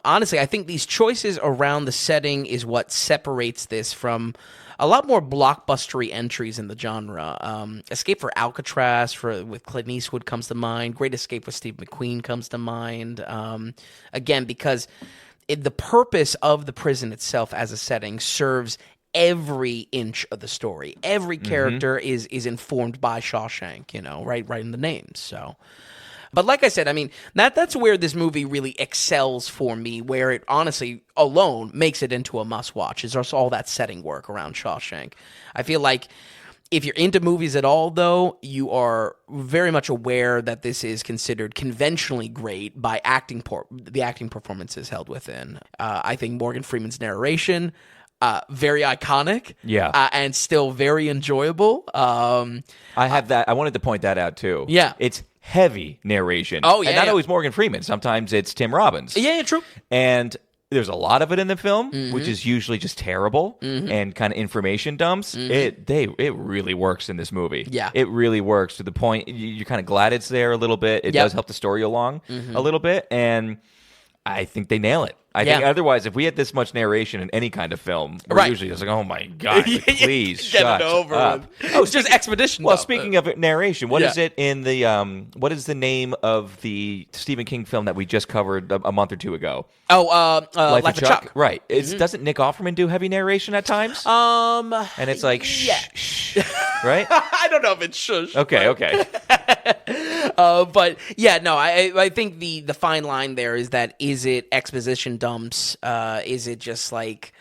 Honestly, I think these choices around the setting is what separates this from a lot more blockbustery entries in the genre. Escape for Alcatraz with Clint Eastwood comes to mind. Great Escape with Steve McQueen comes to mind. Again, because the purpose of the prison itself as a setting serves every inch of the story. Every character is informed by Shawshank, right in the names. So But like I said, I mean, that's where this movie really excels for me, where it honestly alone makes it into a must-watch, is just all that setting work around Shawshank. I feel like if you're into movies at all, though, you are very much aware that this is considered conventionally great by the acting performances held within. I think Morgan Freeman's narration, very iconic, and still very enjoyable. I have that. I wanted to point that out too. Yeah, it's heavy narration. Oh yeah, and not always Morgan Freeman. Sometimes it's Tim Robbins. Yeah, true. And there's a lot of it in the film, which is usually just terrible and kind of information dumps. It really works in this movie. Yeah. It really works to the point you're kind of glad it's there a little bit. It does help the story along a little bit, and I think they nail it. I think otherwise, if we had this much narration in any kind of film, we're usually just like, oh my God, please shut it over up. It's just expedition. Well, speaking of narration, what is it in the, what is the name of the Stephen King film that we just covered a month or two ago? Oh, Life of Chuck. Right. Doesn't Nick Offerman do heavy narration at times? And it's like, shh, right? I don't know if it's shush. Okay. But yeah, no, I think the fine line there is that, is it exposition dumps? Is it just like,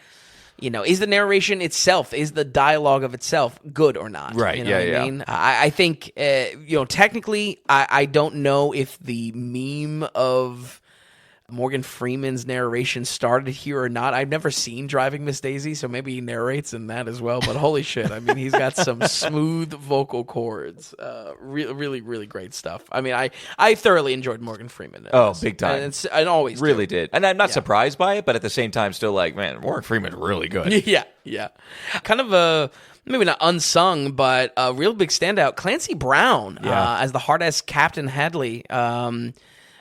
is the narration itself, is the dialogue of itself good or not? Right. You know what I mean? I think, technically, I don't know if the meme of Morgan Freeman's narration started here or not. I've never seen Driving Miss Daisy, so maybe he narrates in that as well. But holy shit, I mean, he's got some smooth vocal cords. Really, really great stuff. I mean, I thoroughly enjoyed Morgan Freeman. Big time. And always really did. And I'm not surprised by it, but at the same time, still like, man, Morgan Freeman's really good. Yeah. Kind of a, maybe not unsung, but a real big standout, Clancy Brown as the hard-ass Captain Hadley.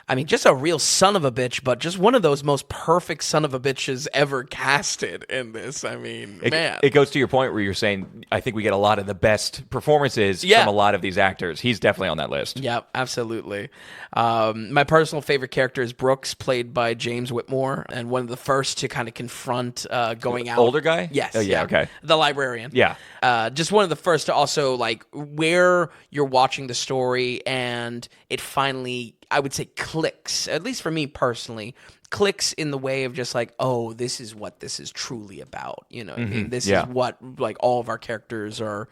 I mean, just a real son of a bitch, but just one of those most perfect son of a bitches ever casted in this. I mean, man. It goes to your point where you're saying, I think we get a lot of the best performances from a lot of these actors. He's definitely on that list. Yeah, absolutely. My personal favorite character is Brooks, played by James Whitmore, and one of the first to kind of confront going out. Older guy? Yes. Oh, yeah, okay. The librarian. Yeah. Just one of the first to also, like, where you're watching the story and it finally, I would say, clicks, at least for me personally, clicks in the way of just like, oh, this is what this is truly about. You know what I mean? This is what, like, all of our characters are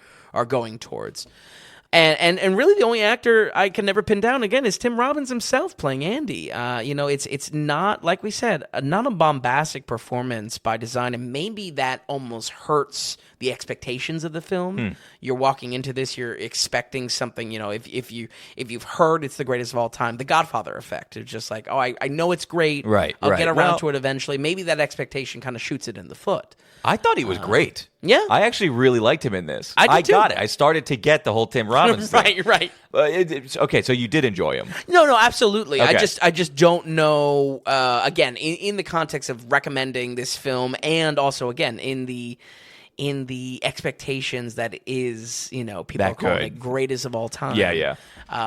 going towards. And really the only actor I can never pin down, again, is Tim Robbins himself playing Andy. It's not, like we said, not a bombastic performance by design, and maybe that almost hurts the expectations of the film. You're walking into this, you're expecting something, if you've heard it's the greatest of all time, the Godfather effect. It's just like, oh, I know it's great. Right. I'll get around to it eventually. Maybe that expectation kind of shoots it in the foot. I thought he was great. Yeah. I actually really liked him in this. I got it. I started to get the whole Tim Robbins thing. Right. Okay, so you did enjoy him. No, absolutely. Okay. I just don't know, again, in the context of recommending this film, and also, again, in the expectations that it is, people that are calling good. it greatest of all time. Yeah.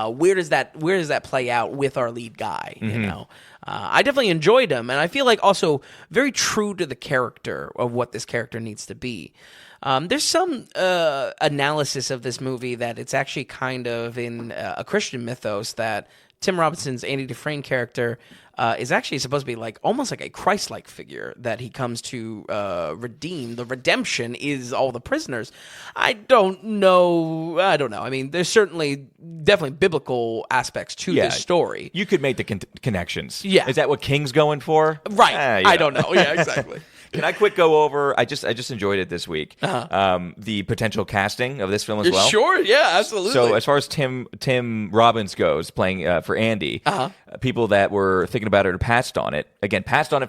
Where does that play out with our lead guy? I definitely enjoyed him, and I feel like also very true to the character of what this character needs to be. There's some analysis of this movie that it's actually kind of in a Christian mythos that Tim Robinson's Andy Dufresne character is actually supposed to be like almost like a Christ-like figure that he comes to redeem. The redemption is all the prisoners. I don't know. I mean, there's definitely biblical aspects to this story. You could make the connections. Yeah. Is that what King's going for? Right. I don't know. Yeah, exactly. Can I quick go over? I just enjoyed it this week. The potential casting of this film as well. Sure. Yeah. Absolutely. So as far as Tim Robbins goes, playing for Andy, people that were thinking about it or passed on it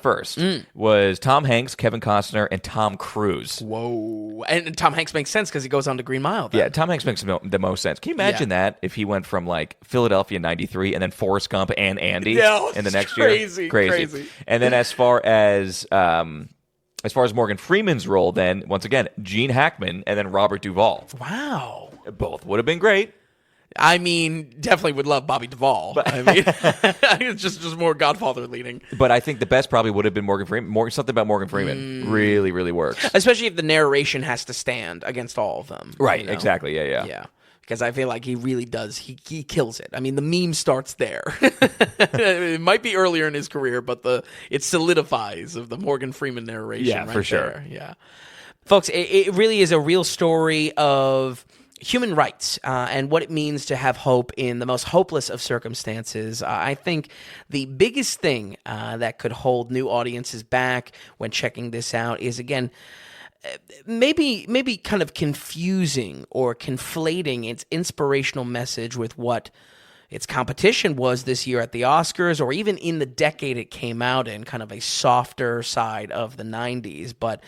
first was Tom Hanks, Kevin Costner, and Tom Cruise. Whoa! And Tom Hanks makes sense because he goes on to Green Mile. Then. Yeah, Tom Hanks makes the most sense. Can you imagine that if he went from like Philadelphia '93 and then Forrest Gump and Andy in the next year? Crazy. And then as far as Morgan Freeman's role, then once again, Gene Hackman and then Robert Duvall. Wow. Both would have been great. I mean, definitely would love Bobby Duvall. I mean, it's just more Godfather leaning. But I think the best probably would have been Morgan Freeman. Something about Morgan Freeman really, really works. Especially if the narration has to stand against all of them. Right, exactly. Yeah. Yeah. because I feel like he really does. He kills it. I mean, the meme starts there. It might be earlier in his career, but it solidifies of the Morgan Freeman narration. Yeah, right for sure. there. Yeah, folks, it really is a real story of human rights and what it means to have hope in the most hopeless of circumstances. I think the biggest thing that could hold new audiences back when checking this out is, again, maybe kind of confusing or conflating its inspirational message with what its competition was this year at the Oscars, or even in the decade it came out in, kind of a softer side of the 90s. But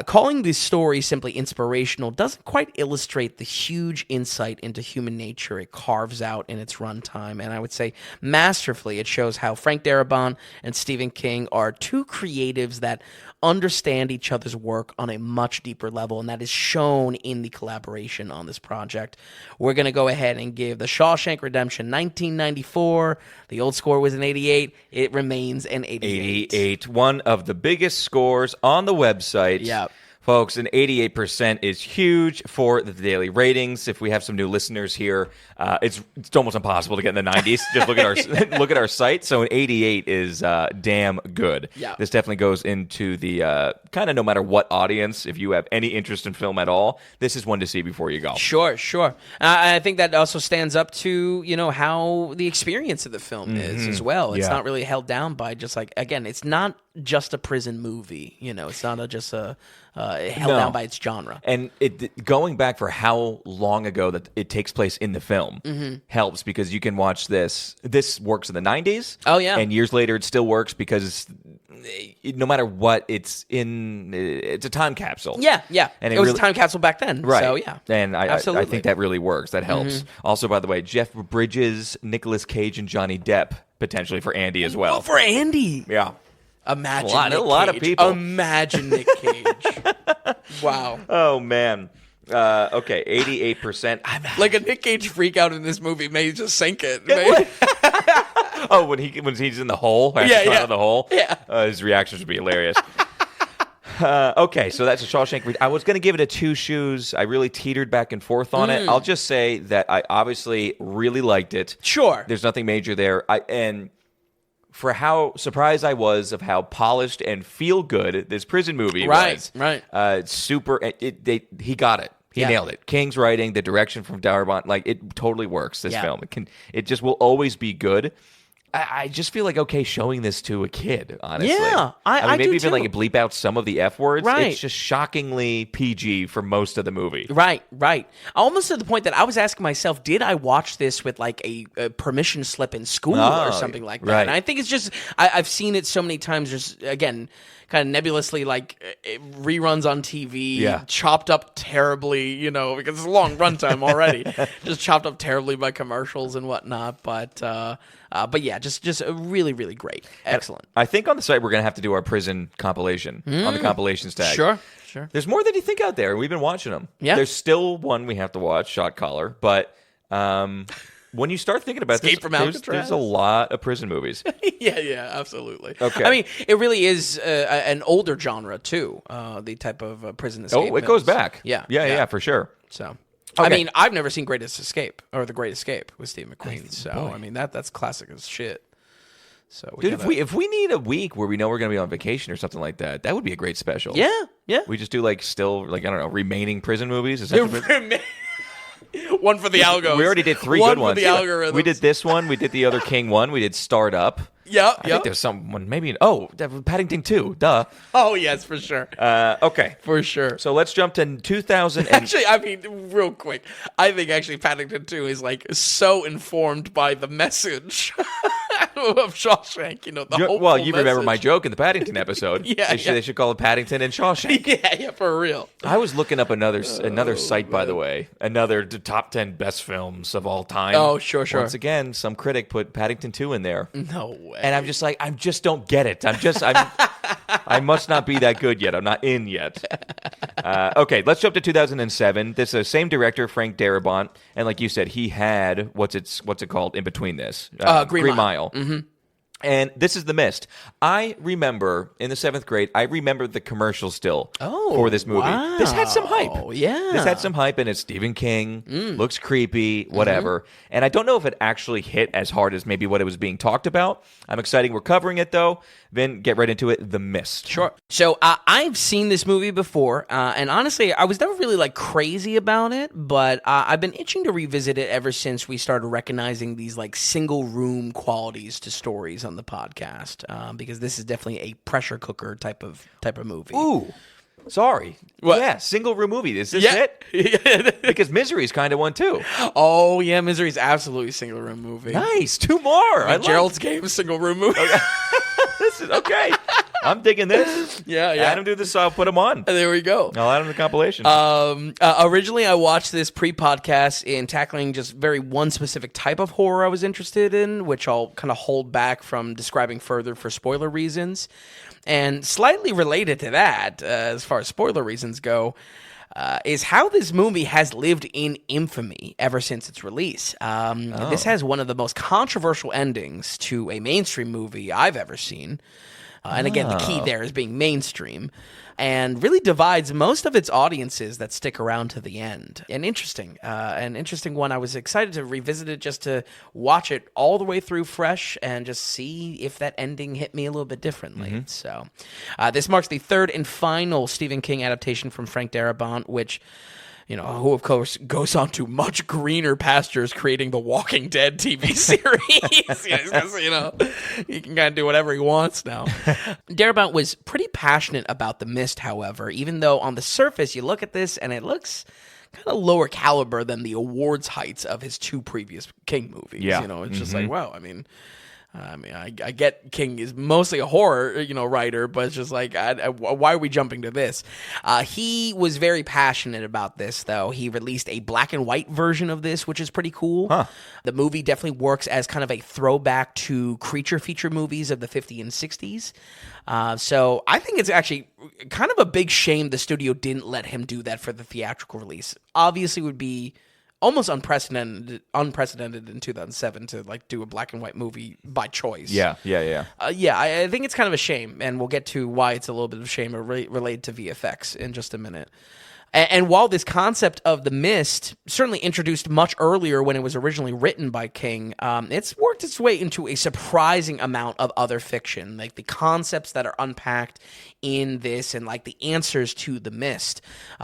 calling this story simply inspirational doesn't quite illustrate the huge insight into human nature it carves out in its runtime. And I would say masterfully, it shows how Frank Darabont and Stephen King are two creatives that understand each other's work on a much deeper level, and that is shown in the collaboration on this project. We're going to go ahead and give The Shawshank Redemption 1994. The old score was an 88. It remains an 88. 88. One of the biggest scores on the website. Yep. Folks, an 88% is huge for the daily ratings. If we have some new listeners here, it's almost impossible to get in the 90s. Just look at our look at our site. So an 88 is damn good. Yeah. This definitely goes into the kind of no matter what audience. If you have any interest in film at all, this is one to see before you go. Sure. I think that also stands up to, how the experience of the film is as well. It's not really held down by just again, it's not just a prison movie. It's not just a held down by its genre. And going back for how long ago that it takes place in the film helps, because you can watch this. This works in the 90s. Oh, yeah. And years later it still works because no matter what, it's a time capsule. Yeah. And it was a time capsule back then. Right. So, yeah. And I Absolutely. think that really works. That helps. Also, by the way, Jeff Bridges, Nicolas Cage, and Johnny Depp potentially for Andy as well. Oh, for Andy. Yeah. Imagine a lot of people. Imagine Nick Cage. Wow. Oh, man. Okay, 88%. Like a Nick Cage freak out in this movie may just sink it. Oh, when he's in the hole? Out of the hole? Yeah. His reactions would be hilarious. Okay, so that's a Shawshank. I was going to give it a 2 shoes. I really teetered back and forth on it. I'll just say that I obviously really liked it. Sure. There's nothing major there. And for how surprised I was of how polished and feel good this prison movie was. Right. Super. He got it. He nailed it. King's writing, the direction from Darabont, it totally works. This film, it just will always be good. I just feel like showing this to a kid, honestly. Yeah, I mean, maybe do even too. bleep out some of the F words. Right. It's just shockingly PG for most of the movie. Right. Almost to the point that I was asking myself, did I watch this with a permission slip in school or something like that? Right. And I think it's just I've seen it so many times. Just again, kind of nebulously, reruns on TV, chopped up terribly, because it's a long runtime already. Just chopped up terribly by commercials and whatnot. But yeah, just really, really great. Excellent. I think on the site we're going to have to do our prison compilation on the compilations tag. Sure. There's more than you think out there, and we've been watching them. Yeah. There's still one we have to watch, Shot Collar, but when you start thinking about Escape this, from Alcatraz. there's a lot of prison movies. Yeah, absolutely. Okay. I mean, it really is an older genre, too, the type of prison escape. Oh, it goes back. Yeah, for sure. So, Okay. I mean, I've never seen Greatest Escape or The Great Escape with Steve McQueen. So, boy. I mean, that's classic as shit. So, Dude, if we need a week where we know we're going to be on vacation or something like that, that would be a great special. Yeah. We just do remaining prison movies. Is that One for the algos. We already did 3 good ones. One for the algorithms. We did this one. We did the other King one. We did Start Up. Yeah. I think there's someone maybe. Paddington 2. Duh. Oh, yes, for sure. Okay. For sure. So let's jump to 2000. Actually, I mean, real quick, I think Paddington 2 is so informed by the message of Shawshank. The whole well, you remember my joke in the Paddington episode. They should call it Paddington and Shawshank. Yeah, for real. I was looking up another site, by the way, another top 10 best films of all time. Oh, sure. Once again, some critic put Paddington 2 in there. No way. And I'm just like, I just don't get it. I must not be that good yet. I'm not in yet. Okay, let's jump to 2007. This is the same director, Frank Darabont, and like you said, he had what's it called in between this? Green Mile. Mm-hmm. And this is The Mist. I remember in the 7th grade, I remember the commercial still for this movie. Wow. This had some hype. Yeah. This had some hype, and it's Stephen King, looks creepy, whatever. And I don't know if it actually hit as hard as maybe what it was being talked about. I'm excited we're covering it, though. Then get right into it, The Mist. Sure. So I've seen this movie before, and honestly, I was never really like crazy about it, but I've been itching to revisit it ever since we started recognizing these like single room qualities to stories on the podcast, because this is definitely a pressure cooker type of movie. Ooh. Sorry. What? Yeah, single room movie. Is this it? Because Misery is kind of one, too. Oh, yeah, Misery is absolutely a single room movie. Nice. 2 more. I Gerald's Game, single room movie. This is okay. I'm digging this. Yeah. Adam do this, I'll put him on. There we go. I'll add him to the compilation. Originally, I watched this pre-podcast in tackling just very one specific type of horror I was interested in, which I'll kind of hold back from describing further for spoiler reasons. And slightly related to that, as far as spoiler reasons go, is how this movie has lived in infamy ever since its release. This has one of the most controversial endings to a mainstream movie I've ever seen. And again, the key there is being mainstream, and really divides most of its audiences that stick around to the end. An interesting one. I was excited to revisit it just to watch it all the way through fresh and just see if that ending hit me a little bit differently. So this marks the 3rd and final Stephen King adaptation from Frank Darabont, which... who, of course, goes on to much greener pastures creating the Walking Dead TV series. He can kind of do whatever he wants now. Darabont was pretty passionate about The Mist, however, even though on the surface you look at this and it looks kind of lower caliber than the awards heights of his 2 previous King movies. Yeah. It's just like, wow, I get King is mostly a horror, writer, but it's just like, why are we jumping to this? He was very passionate about this, though. He released a black and white version of this, which is pretty cool. Huh. The movie definitely works as kind of a throwback to creature feature movies of the 50s and 60s. So I think it's actually kind of a big shame the studio didn't let him do that for the theatrical release. Obviously, it would be almost unprecedented in 2007 to like do a black and white movie by choice. Yeah. I think it's kind of a shame, and we'll get to why it's a little bit of a shame related to VFX in just a minute. And while this concept of The Mist certainly introduced much earlier when it was originally written by King, it's worked its way into a surprising amount of other fiction, like the concepts that are unpacked in this and like the answers to The Mist.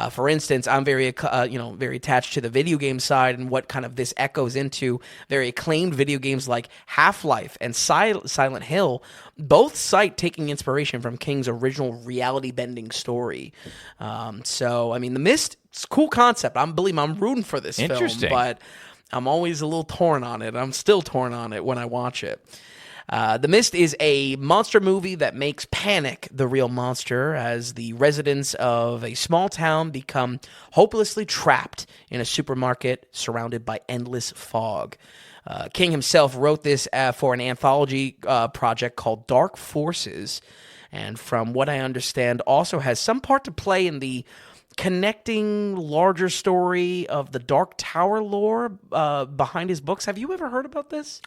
For instance, I'm very attached to the video game side and what kind of this echoes into very acclaimed video games like Half-Life and Silent Hill. Both cite taking inspiration from King's original reality-bending story. The Mist, it's a cool concept. I'm rooting for this film, but I'm always a little torn on it. I'm still torn on it when I watch it. The Mist is a monster movie that makes Panic the real monster as the residents of a small town become hopelessly trapped in a supermarket surrounded by endless fog. King himself wrote this for an anthology project called Dark Forces, and from what I understand, also has some part to play in the connecting larger story of the Dark Tower lore behind his books. Have you ever heard about this?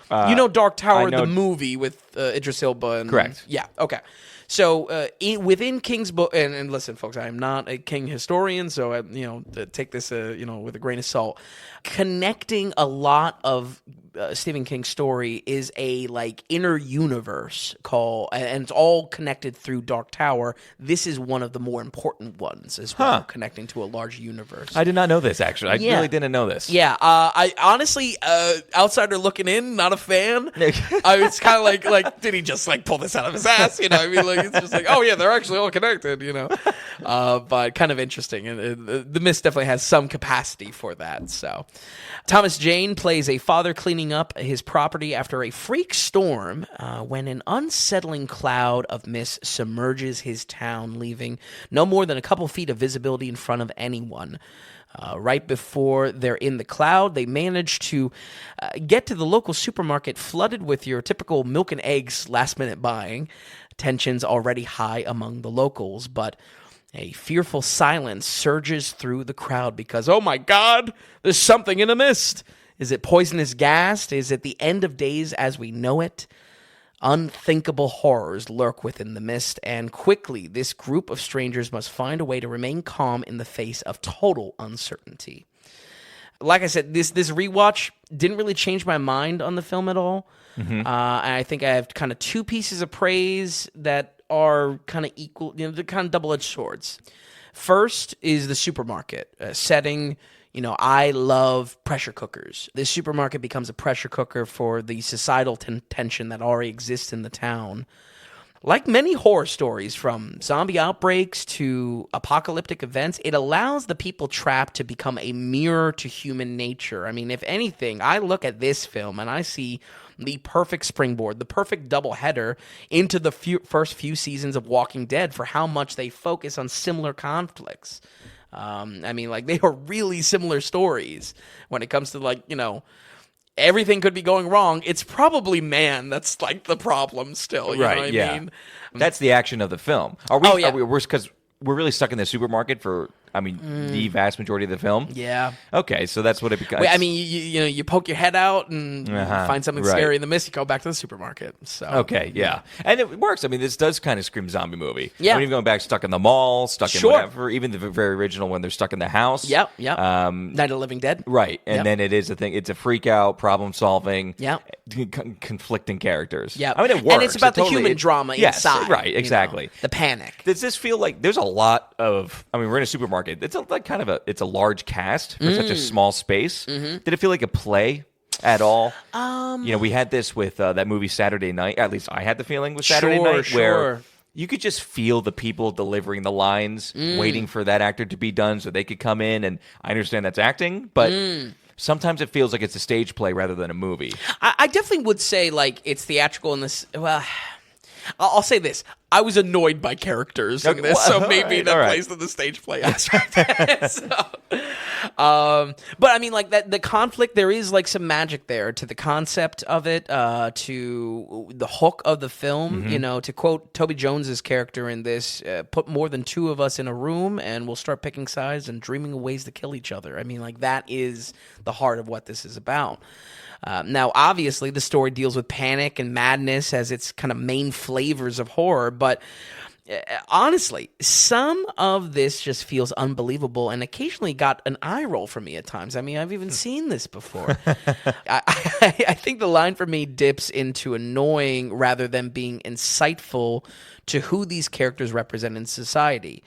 Dark Tower, the movie with Idris Elba. And, correct. Yeah, okay. So within King's book, and listen, folks, I am not a King historian, so take this with a grain of salt. Connecting a lot of Stephen King's story is a inner universe and it's all connected through Dark Tower. This is one of the more important ones as well, connecting to a large universe. I did not know this, actually. I really didn't know this. Yeah, I honestly, outsider looking in, not a fan. It's kind of like, did he just pull this out of his ass? It's just like, oh yeah, they're actually all connected. But kind of interesting, and The Mist definitely has some capacity for that. So, Thomas Jane plays a father cleaning up his property after a freak storm when an unsettling cloud of mist submerges his town, leaving no more than a couple feet of visibility in front of anyone. Right before they're in the cloud, they manage to get to the local supermarket flooded with your typical milk and eggs last-minute buying. Tensions already high among the locals, but a fearful silence surges through the crowd because, oh my God, there's something in the mist. Is it poisonous gas? Is it the end of days as we know it? Unthinkable horrors lurk within the mist, and quickly this group of strangers must find a way to remain calm in the face of total uncertainty. Like I said, this rewatch didn't really change my mind on the film at all. And I think I have kind of two pieces of praise that are kind of equal, they're kind of double-edged swords. First is the supermarket setting. I love pressure cookers. This supermarket becomes a pressure cooker for the societal tension that already exists in the town. Like many horror stories, from zombie outbreaks to apocalyptic events, it allows the people trapped to become a mirror to human nature. I mean, if anything, I look at this film and I see the perfect springboard, the perfect doubleheader into the first few seasons of Walking Dead for how much they focus on similar conflicts. They are really similar stories when it comes to, everything could be going wrong. It's probably man that's like the problem still. You know what I mean? That's the action of the film. Are we? Because we're really stuck in the supermarket for the vast majority of the film. Yeah. Okay, so that's what it becomes. Wait, you poke your head out and find something scary in the mist. You go back to the supermarket. So okay, yeah, and it works. This does kind of scream zombie movie. Yeah. Even going back, stuck in the mall, stuck in whatever. Even the very original when they're stuck in the house. Yep. Night of the Living Dead. Right, and then it is a thing. It's a freak out, problem solving. Yeah. Conflicting characters. Yeah, it works. And it's about the human drama inside. Right, exactly. The panic. Does this feel like there's a lot of? We're in a supermarket. It's it's a large cast for such a small space. Did it feel like a play at all? We had this with that movie Saturday Night. At least I had the feeling with Saturday Night where you could just feel the people delivering the lines, waiting for that actor to be done so they could come in. And I understand that's acting, but sometimes it feels like it's a stage play rather than a movie. I definitely would say it's theatrical in this. Well, I'll say this. I was annoyed by characters in this, so maybe that plays to the stage play aspect. But the conflict, there is some magic there to the concept of it, to the hook of the film. To quote Toby Jones's character in this, put more than two of us in a room and we'll start picking sides and dreaming of ways to kill each other. That is the heart of what this is about. Now, obviously, the story deals with panic and madness as its kind of main flavors of horror, but honestly, some of this just feels unbelievable and occasionally got an eye roll from me at times. I've even seen this before. I think the line for me dips into annoying rather than being insightful to who these characters represent in society.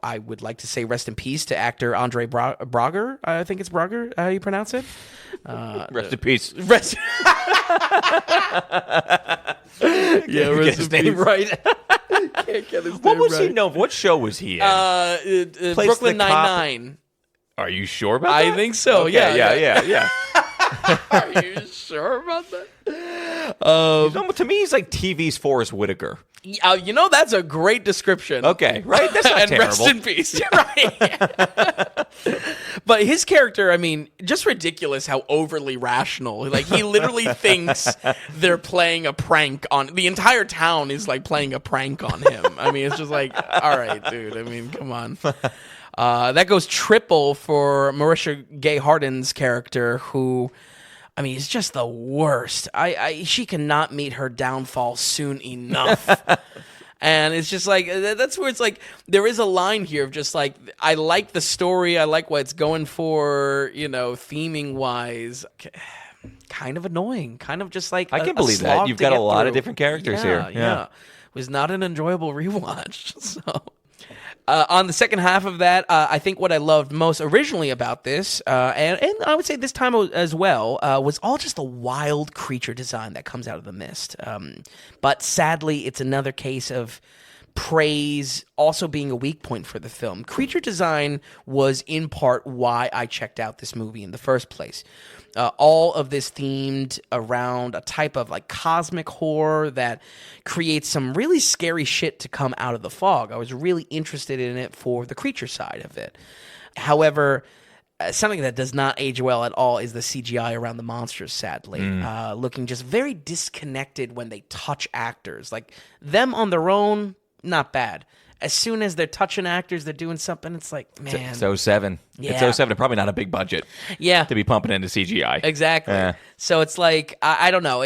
I would like to say rest in peace to actor Andre Braugher. I think it's Braugher, how you pronounce it. Rest in peace. Rest his name right. Can't get his name What was right. he known? What show was he in? Brooklyn Nine-Nine. Are you sure about that? I think so. Okay, yeah. Are you sure about that? To me, he's like TV's Forrest Whitaker. That's a great description. Okay, right? That's not and terrible. Rest in peace. Right. But his character, just ridiculous how overly rational. He literally thinks they're playing a prank on... The entire town is playing a prank on him. It's just all right, dude. Come on. That goes triple for Marisha Gay Harden's character, who... he's just the worst. She cannot meet her downfall soon enough. And it's just that's where it's there is a line here of just I like the story. I like what it's going for, theming wise. Kind of annoying. Kind of just I can believe that. You've got a lot of different characters here. Yeah. It was not an enjoyable rewatch. So... on the second half of that, I think what I loved most originally about this, and I would say this time as well, was all just the wild creature design that comes out of the mist. But sadly, it's another case of praise also being a weak point for the film. Creature design was in part why I checked out this movie in the first place. All of this themed around a type of cosmic horror that creates some really scary shit to come out of the fog. I was really interested in it for the creature side of it. However, something that does not age well at all is the CGI around the monsters, sadly. Looking just very disconnected when they touch actors. Them on their own, not bad. as soon as they're touching actors, they're doing something. It's like, man, It's 07. Yeah. It's 07, and probably not a big budget yeah, to be pumping into CGI. exactly. So it's like I don't know.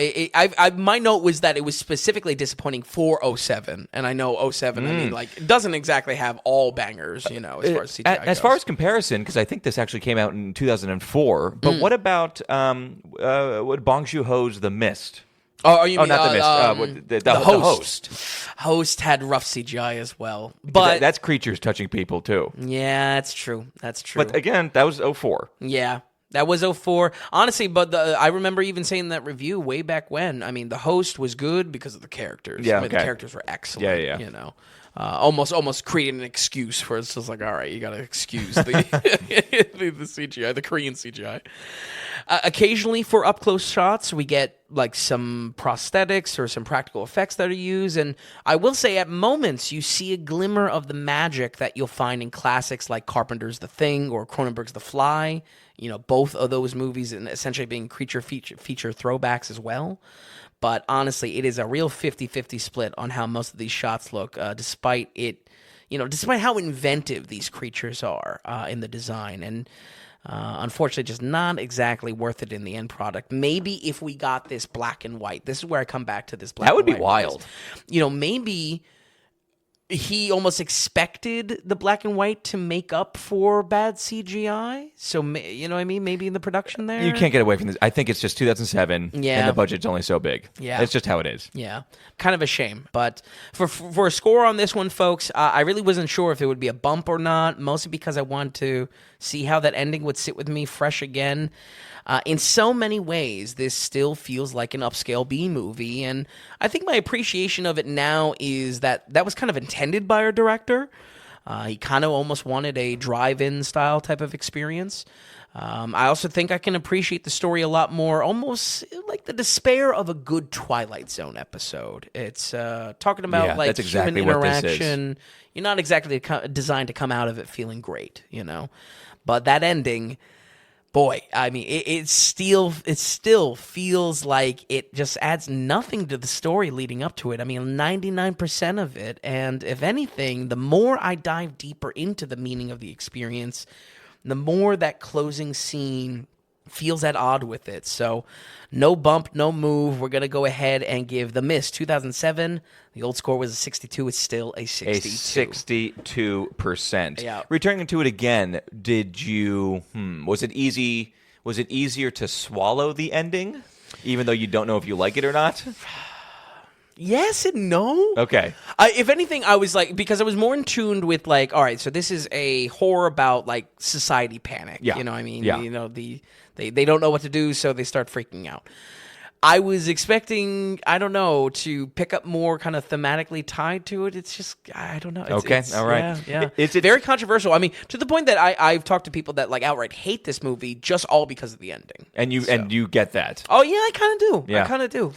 My note was that it was specifically disappointing for 07, and I know 07. I mean, like, it doesn't exactly have all bangers, as far as CGI goes. As far as comparison, because I think this actually came out in 2004. But what about what Bong Joon-ho's The Mist? Oh, you mean not The Mist. The Host. Host had rough CGI as well, but That's creatures touching people too. yeah, that's true. That's true. But again, that was 04. Yeah, that was 04. Honestly, but I remember even saying that review way back when. I mean, The Host was good because of the characters. Yeah, I mean, the okay. characters were excellent. Yeah. Almost creating an excuse for it's just like, all right, you got to excuse the the CGI, the Korean CGI. Occasionally, for up close shots, we get like some prosthetics or some practical effects that are used, and I will say, at moments, you see a glimmer of the magic that you'll find in classics like Carpenter's The Thing or Cronenberg's The Fly. Both of those movies, and essentially being creature feature throwbacks as well. But honestly, it is a real 50-50 split on how most of these shots look, despite how inventive these creatures are in the design. And unfortunately, just not exactly worth it in the end product. Maybe if we got this black and white, this is where I come back to this black and white. That would be wild. Maybe he almost expected the black and white to make up for bad CGI. So, you know what I mean? Maybe in the production there. You can't get away from this. I think it's just 2007, Yeah. and the budget's only so big. Yeah. It's just how it is. Yeah, kind of a shame. But for a score on this one, folks, I really wasn't sure if it would be a bump or not, mostly because I wanted to see how that ending would sit with me fresh again. In so many ways, this still feels like an upscale B movie, and I think my appreciation of it now is that was kind of intended by our director. He kind of almost wanted a drive-in style type of experience. I also think I can appreciate the story a lot more, almost like the despair of a good Twilight Zone episode. It's talking about that's exactly human what this is. interaction. You're not exactly designed to come out of it feeling great, But that ending, boy, I mean, it still feels like it just adds nothing to the story leading up to it. I mean, 99% of it, and if anything, the more I dive deeper into the meaning of the experience, the more that closing scene feels at odd with it. So, no bump, no move. We're going to go ahead and give The Mist 2007. The old score was a 62. It's still a 62. 62%. Yeah. Returning to it again, did you, was it easier to swallow the ending, even though you don't know if you like it or not? Yes and no. Okay. If anything, I was like, because I was more in tune with like, all right, so this is a horror about like society panic. Yeah. You know what I mean? Yeah. They don't know what to do, so they start freaking out. I was expecting, I don't know, to pick up more kind of thematically tied to it. It's just, I don't know. All right. Yeah. Is it very controversial? I mean, to the point that I've talked to people that like outright hate this movie just all because of the ending. And you get that. Oh yeah, I kind of do. Yeah. I kind of do.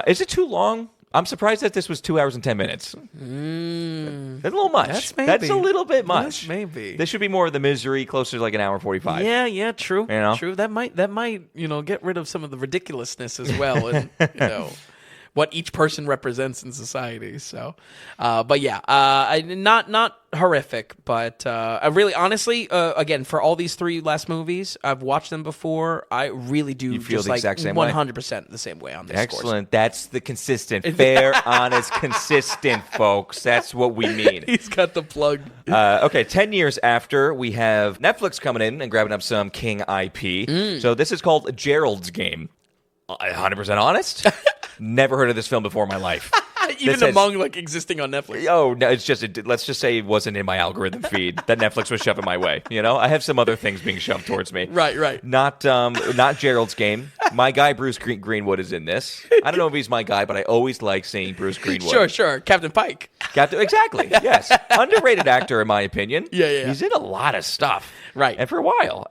Is it too long? I'm surprised that this was 2 hours and 10 minutes. That's a little much. That's a little bit much. Maybe. This should be more of the misery, closer to like an hour 45. Yeah, true. know? True. That might, get rid of some of the ridiculousness as well, and what each person represents in society. So, but yeah, not horrific, but I really, honestly, again, for all these three last movies, I've watched them before. I really do feel just the like exact same way? 100% the same way on this. Excellent. That's the consistent, fair, honest, consistent, folks. That's what we mean. He's got the plug. Okay, 10 years after, we have Netflix coming in and grabbing up some King IP. So this is called Gerald's Game. 100% honest? Never heard of this film before in my life. Even among like existing on Netflix. Oh, no, it's just, let's just say it wasn't in my algorithm feed that Netflix was shoving my way. I have some other things being shoved towards me. Right. Not Gerald's Game. My guy, Bruce Greenwood, is in this. I don't know if he's my guy, but I always like seeing Bruce Greenwood. Sure. Captain Pike. Exactly, yes. Underrated actor, in my opinion. Yeah. He's in a lot of stuff. Right. And for a while.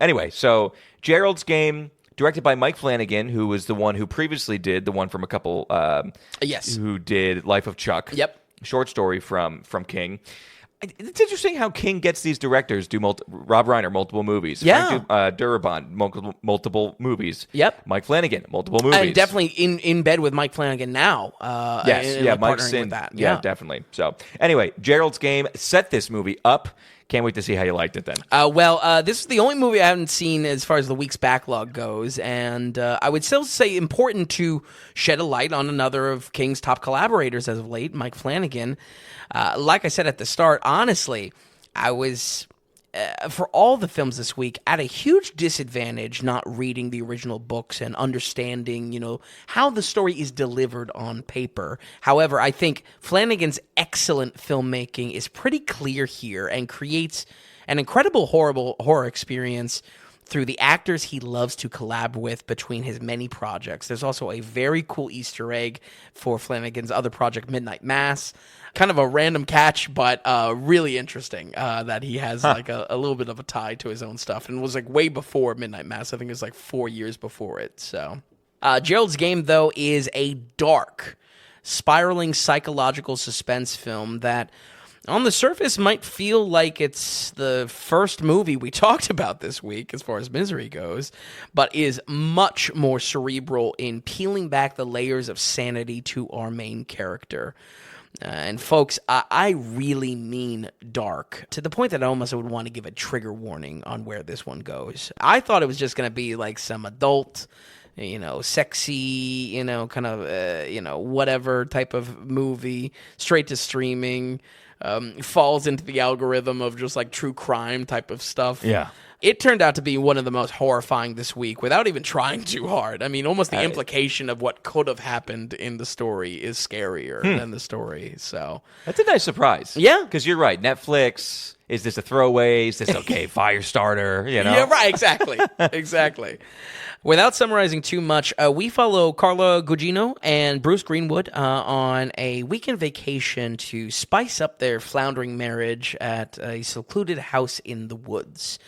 Anyway, so Gerald's Game, directed by Mike Flanagan, who was the one who previously did the one from a couple. Yes. Who did Life of Chuck. Yep. Short story from King. It's interesting how King gets these directors do Rob Reiner multiple movies. Yeah. Frank Darabont multiple movies. Yep. Mike Flanagan multiple movies. And definitely in bed with Mike Flanagan now. Yes, and yeah, like Mike's partnering in with that. Yeah, definitely. So anyway, Gerald's Game set this movie up. Can't wait to see how you liked it then. This is the only movie I haven't seen as far as the week's backlog goes, and I would still say important to shed a light on another of King's top collaborators as of late, Mike Flanagan. Like I said at the start, honestly, I was, for all the films this week, at a huge disadvantage not reading the original books and understanding, how the story is delivered on paper. However, I think Flanagan's excellent filmmaking is pretty clear here and creates an incredible horror experience through the actors he loves to collab with between his many projects. There's also a very cool Easter egg for Flanagan's other project, Midnight Mass. Kind of a random catch, but really interesting that he has like a little bit of a tie to his own stuff, and was like way before Midnight Mass. I think it was like 4 years before it. So, Gerald's Game, though, is a dark, spiraling psychological suspense film that on the surface might feel like it's the first movie we talked about this week as far as Misery goes, but is much more cerebral in peeling back the layers of sanity to our main character. And folks, I really mean dark, to the point that I almost would want to give a trigger warning on where this one goes. I thought it was just going to be like some adult, sexy, kind of, whatever type of movie, straight to streaming, falls into the algorithm of just like true crime type of stuff. Yeah. It turned out to be one of the most horrifying this week without even trying too hard. I mean, almost the implication of what could have happened in the story is scarier than the story. So That's a nice surprise. Yeah. Because you're right. Netflix, is this a throwaway? Is this okay? Fire starter, Yeah, right. Exactly. Exactly. Without summarizing too much, we follow Carla Gugino and Bruce Greenwood on a weekend vacation to spice up their floundering marriage at a secluded house in the woods.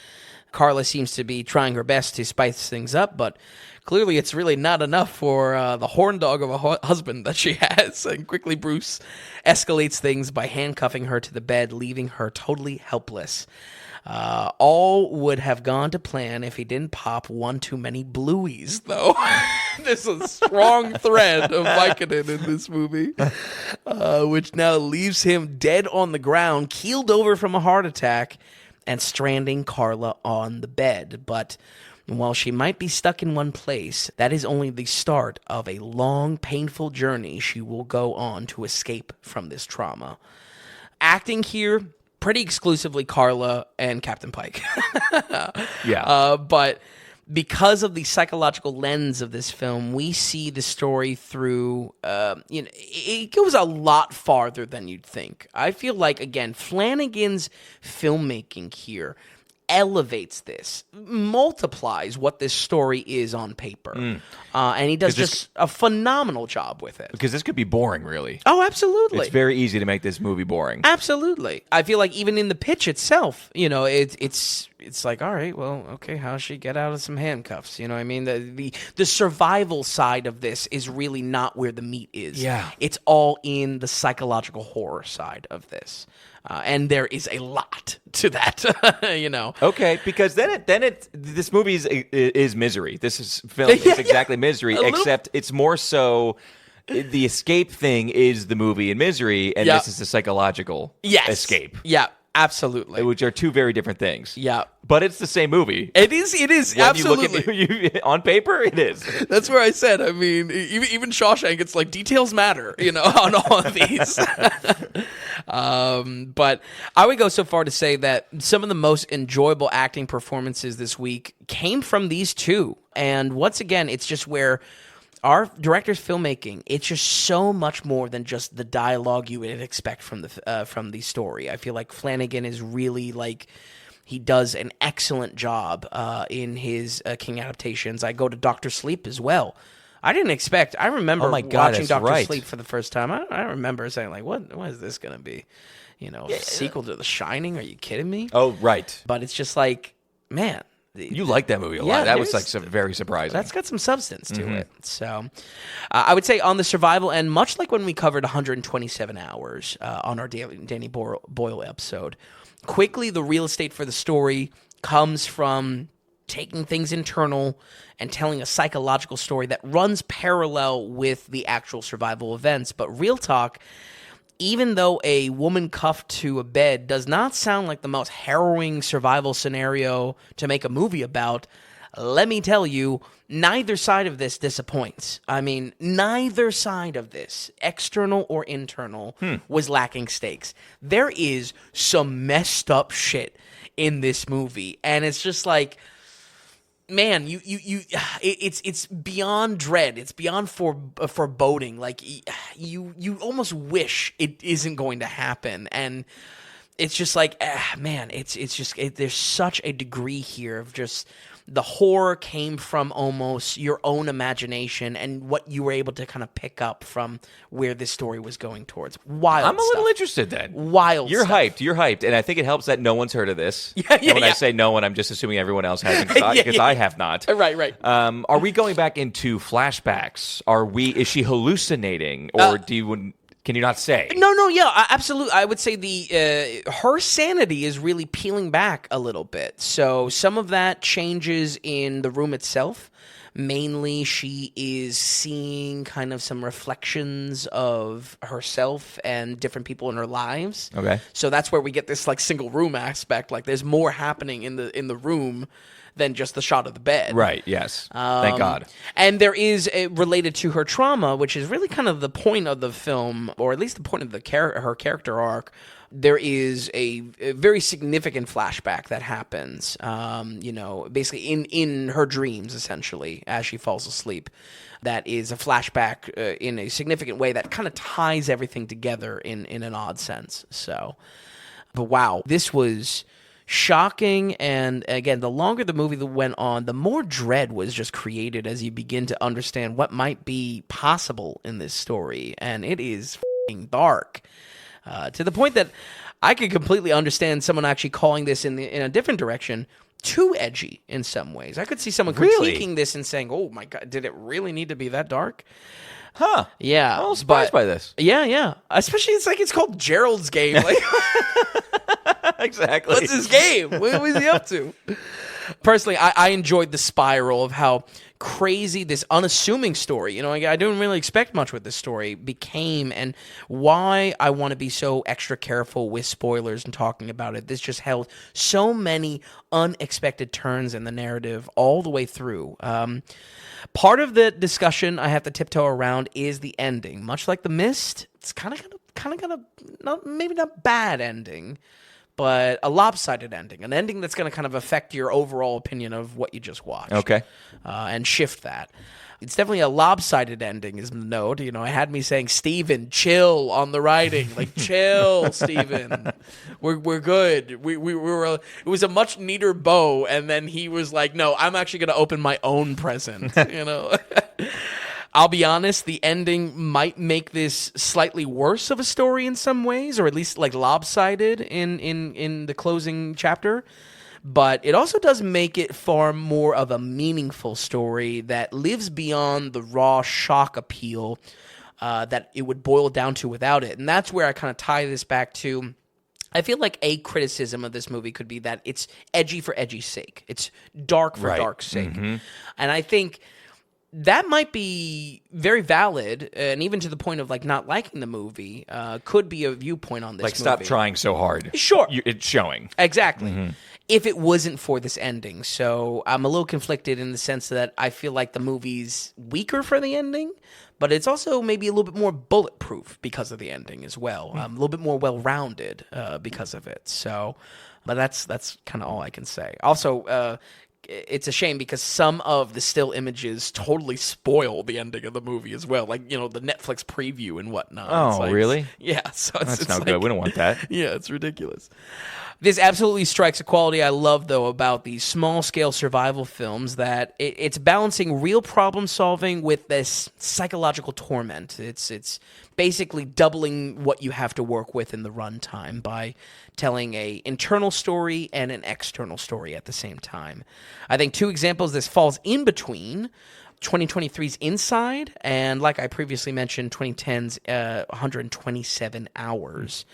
Carla seems to be trying her best to spice things up, but clearly it's really not enough for the horn dog of a husband that she has. And quickly Bruce escalates things by handcuffing her to the bed, leaving her totally helpless. All would have gone to plan if he didn't pop one too many blueies, though. There's a strong thread of Vicodin in this movie, which now leaves him dead on the ground, keeled over from a heart attack, and stranding Carla on the bed. But while she might be stuck in one place, that is only the start of a long, painful journey she will go on to escape from this trauma. Acting here, pretty exclusively Carla and Captain Pike. Yeah. But because of the psychological lens of this film, we see the story through, it goes a lot farther than you'd think. I feel like, again, Flanagan's filmmaking here elevates this, multiplies what this story is on paper. And he does just a phenomenal job with it. Because this could be boring, really. Oh, absolutely. It's very easy to make this movie boring. Absolutely. I feel like even in the pitch itself, it's like, all right, well, okay, how does she get out of some handcuffs? You know what I mean? The survival side of this is really not where the meat is. Yeah. It's all in the psychological horror side of this. And there is a lot to that, Okay, because this movie is Misery. This film is exactly Misery, except it's more so the escape thing is the movie in Misery, and this is the psychological escape. Yeah, absolutely. Which are two very different things. Yeah. But it's the same movie. It is, when absolutely. You look at on paper, it is. That's where I said, I mean, even Shawshank, it's like details matter, on all of these. But I would go so far to say that some of the most enjoyable acting performances this week came from these two. And once again, it's just where our director's filmmaking, it's just so much more than just the dialogue you would expect from the story. I feel like Flanagan is really like, he does an excellent job in his King adaptations. I go to Dr. Sleep as well. I remember watching Dr. Sleep for the first time. I remember saying, like, what is this going to be? A sequel to The Shining? Are you kidding me? Oh, right. But it's just like, man, You like that movie a lot. That was like very surprising. That's got some substance to it. So I would say on the survival end, much like when we covered 127 Hours on our Danny Boyle episode, quickly the real estate for the story comes from taking things internal and telling a psychological story that runs parallel with the actual survival events. But real talk, even though a woman cuffed to a bed does not sound like the most harrowing survival scenario to make a movie about, let me tell you, neither side of this disappoints. I mean, neither side of this, external or internal, was lacking stakes. There is some messed up shit in this movie, and it's just like, man, it's beyond dread. It's beyond foreboding. Like you almost wish it isn't going to happen, and it's just like, man, there's such a degree here of just the horror came from almost your own imagination and what you were able to kind of pick up from where this story was going towards. Wild. I'm a little interested then. Wild. You're stuff. hyped. You're hyped, and I think it helps that no one's heard of this. Yeah. And when I say no one, I'm just assuming everyone else hasn't, because I have not. Right. Are we going back into flashbacks? Is she hallucinating, or can you not say? No, yeah, absolutely. I would say her sanity is really peeling back a little bit. So some of that changes in the room itself. Mainly, she is seeing kind of some reflections of herself and different people in her lives. Okay. So that's where we get this like single room aspect. Like there's more happening in the room than just the shot of the bed. Right, yes. Thank God. And there is related to her trauma, which is really kind of the point of the film, or at least the point of her character arc. There is a very significant flashback that happens, basically in her dreams, essentially, as she falls asleep. That is a flashback in a significant way that kind of ties everything together in an odd sense. So, but wow, this was shocking, and again, the longer the movie went on, the more dread was just created as you begin to understand what might be possible in this story, and it is f***ing dark to the point that I could completely understand someone actually calling this in a different direction too edgy in some ways. I could see someone critiquing this and saying, "Oh my God, did it really need to be that dark?" Huh. Yeah. I'm a little surprised by this. Yeah. Especially it's called Gerald's game. Like, exactly. What's his game? What was he up to? Personally, I enjoyed the spiral of how crazy this unassuming story, I didn't really expect much with this story, became, and why I want to be so extra careful with spoilers and talking about it. This just held so many unexpected turns in the narrative all the way through. Part of the discussion I have to tiptoe around is the ending. Much like The Mist, it's kind of got a maybe not bad ending, but a lopsided ending, an ending that's going to kind of affect your overall opinion of what you just watched. Okay. And shift that. It's definitely a lopsided ending, is the note. It had me saying, Steven, chill on the writing. Like, chill, Steven. We're good. We were. It was a much neater bow, and then he was like, no, I'm actually going to open my own present, I'll be honest, the ending might make this slightly worse of a story in some ways, or at least like lopsided in the closing chapter. But it also does make it far more of a meaningful story that lives beyond the raw shock appeal that it would boil down to without it. And that's where I kind of tie this back to. I feel like a criticism of this movie could be that it's edgy for edgy's sake. It's dark for dark's sake. Mm-hmm. And I think that might be very valid, and even to the point of like not liking the movie, could be a viewpoint on this movie. Stop trying so hard. Sure. It's showing. Exactly. Mm-hmm. If it wasn't for this ending. So I'm a little conflicted in the sense that I feel like the movie's weaker for the ending, but it's also maybe a little bit more bulletproof because of the ending as well. A little bit more well-rounded because of it. So, but that's kind of all I can say. Also, it's a shame because some of the still images totally spoil the ending of the movie as well. Like, the Netflix preview and whatnot. Oh, really? Yeah. So that's no good. We don't want that. Yeah, it's ridiculous. This absolutely strikes a quality I love, though, about these small-scale survival films, that it's balancing real problem-solving with this psychological torment. It's basically doubling what you have to work with in the runtime by telling a internal story and an external story at the same time. I think two examples this falls in between: 2023's Inside, and like I previously mentioned, 2010's 127 Hours.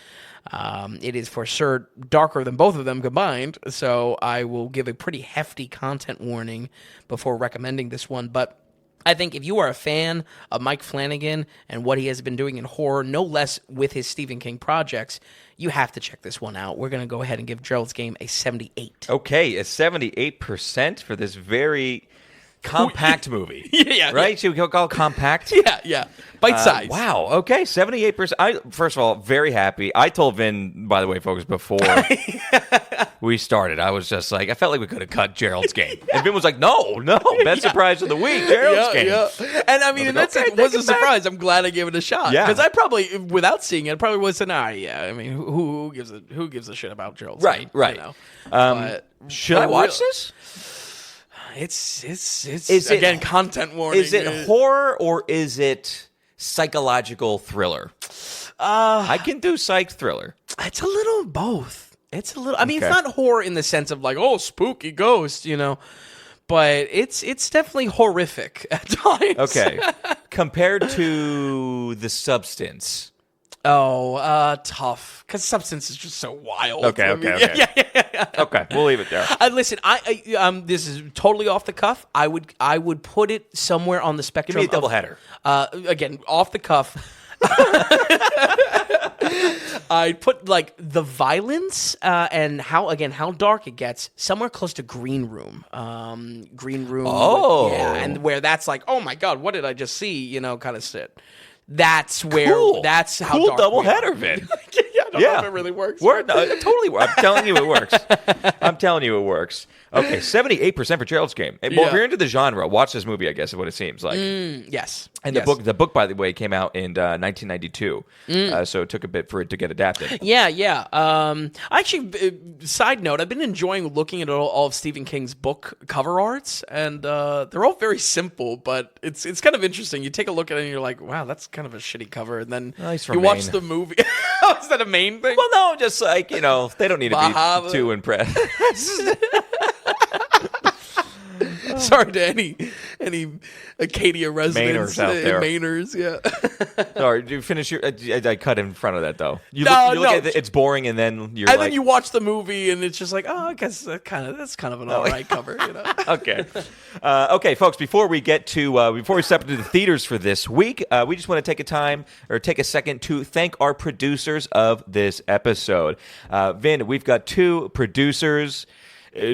It is for sure darker than both of them combined, so I will give a pretty hefty content warning before recommending this one. But I think if you are a fan of Mike Flanagan and what he has been doing in horror, no less with his Stephen King projects, you have to check this one out. We're going to go ahead and give Gerald's Game a 78. Okay, a 78% for this very compact movie. Yeah. Right? Should we call it compact? Yeah. Bite size. Wow. Okay, 78%. First of all, very happy. I told Vin, by the way, folks, before we started, I was just like, I felt like we could have cut Gerald's Game. And Vin was like, no, best surprise of the week, Gerald's Game. Yeah. And I mean, in that sense, it was a surprise. I'm glad I gave it a shot. Yeah. Because I probably, without seeing it, probably would have said, I mean, who gives a shit about Gerald's Game? Right. You know? Should I watch this? It's again, content warning. Is it horror or is it psychological thriller? I can do psych thriller. It's a little of both. It's a little. I mean, it's not horror in the sense of like, oh, spooky ghost, you know, but it's definitely horrific at times. Okay, compared to The Substance. Oh, tough. Because Substance is just so wild. Okay. Yeah. Okay, we'll leave it there. Listen, I this is totally off the cuff. I would put it somewhere on the spectrum. Give me a double header. Again, off the cuff. I'd put like the violence and how dark it gets somewhere close to Green Room. Green Room. Oh, and where that's like, oh my God, what did I just see? You know, kind of shit. That's where. That's how cool dark double header, Vin. I don't know if it really works. No, it totally works. I'm telling you, it works. Okay, 78% for Gerald's Game. Well, if you're into the genre, watch this movie, I guess, is what it seems like. Yes. And the book, by the way, came out in 1992, so it took a bit for it to get adapted. Yeah. Actually, side note, I've been enjoying looking at all of Stephen King's book cover arts, and they're all very simple, but it's kind of interesting. You take a look at it, and you're like, wow, that's kind of a shitty cover, and then you watch the movie. Is that a Maine thing? Well, no, just like, they don't need to be too impressed. Sorry to any Acadia residents, Mainers out there. Mainers, yeah. Sorry, do you finish your? I cut in front of that though. You No, look at it, it's boring, and then you're then you watch the movie, and it's just like, oh, I guess that's kind of an all right cover, you know. Okay, okay, folks. Before we step into the theaters for this week, we just want to take a second to thank our producers of this episode. Vin, we've got two producers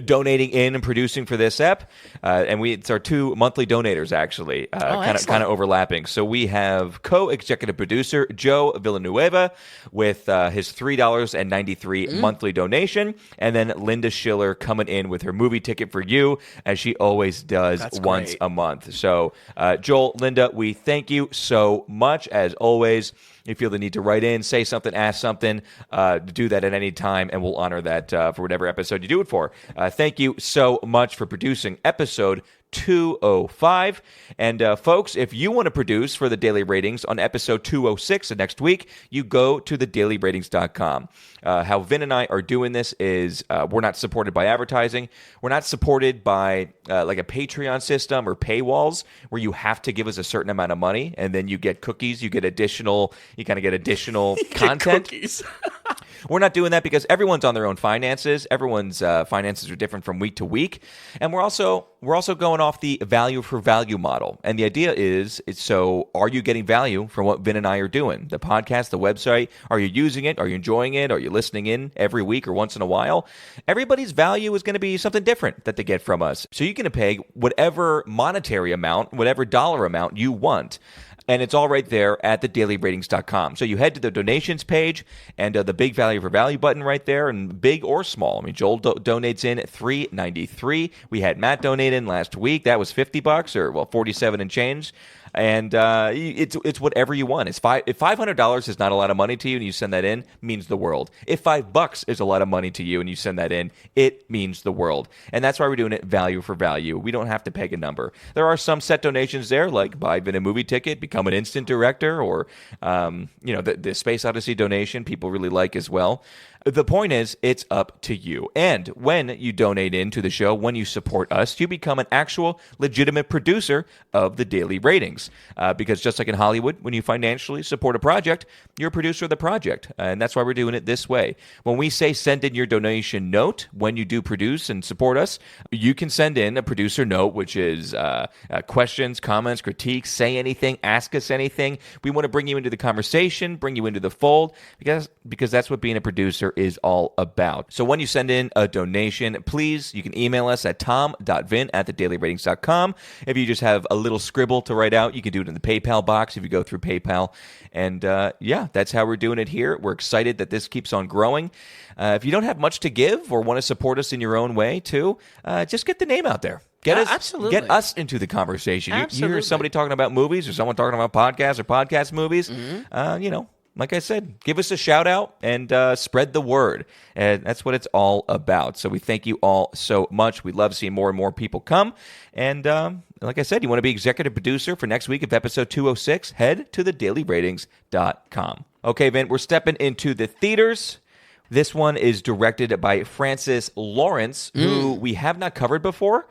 donating in and producing for this ep, and it's our two monthly donators actually, kind of overlapping. So we have co-executive producer Joe Villanueva with his $3.93 monthly donation, and then Linda Schiller coming in with her movie ticket for you, as she always does. That's once a month. So Joel, Linda, we thank you so much as always. You feel the need to write in, say something, ask something, do that at any time, and we'll honor that for whatever episode you do it for. Thank you so much for producing episode 205. And folks, if you want to produce for the Daily Ratings on episode 206 of next week, you go to thedailyratings.com. How Vin and I are doing this is we're not supported by advertising. We're not supported by like a Patreon system or paywalls where you have to give us a certain amount of money and then you get cookies, you kind of get additional content. Cookies. We're not doing that because everyone's on their own finances. Everyone's finances are different from week to week. And we're also going off the value for value model. And the idea is so are you getting value from what Vin and I are doing? The podcast, the website, are you using it? Are you enjoying it? Are you listening in every week or once in a while? Everybody's value is going to be something different that they get from us. So you can pay whatever monetary amount, whatever dollar amount you want. And it's all right there at thedailyratings.com. So you head to the donations page and the big value for value button right there, and big or small. I mean, Joel donates in $3.93. We had Matt donate in last week. That was $50 or, well, 47 and change. And it's whatever you want. If $500 is not a lot of money to you and you send that in, means the world. If $5 is a lot of money to you and you send that in, it means the world. And that's why we're doing it value for value. We don't have to peg a number. There are some set donations there, like buy Vin a movie ticket, become an instant director, or the Space Odyssey donation people really like as well. The point is, it's up to you. And when you donate into the show, when you support us, you become an actual legitimate producer of the Daily Ratings. Because just like in Hollywood, when you financially support a project, you're a producer of the project. And that's why we're doing it this way. When we say send in your donation note, when you do produce and support us, you can send in a producer note, which is questions, comments, critiques, say anything, ask us anything. We want to bring you into the conversation, bring you into the fold, because that's what being a producer is all about. So when you send in a donation, please, you can email us at tom.vin@thedailyratings.com. If you just have a little scribble to write out, you can do it in the PayPal box if you go through PayPal. And that's how we're doing it here. We're excited that this keeps on growing. If you don't have much to give or want to support us in your own way too, just get the name out there. Get us into the conversation. You hear somebody talking about movies or someone talking about podcasts or podcast movies, like I said, give us a shout out and spread the word. And that's what it's all about. So we thank you all so much. We love seeing more and more people come. And like I said, you want to be executive producer for next week of episode 206, head to thedailyratings.com. Okay, Vin, we're stepping into the theaters. This one is directed by Francis Lawrence, who we have not covered before.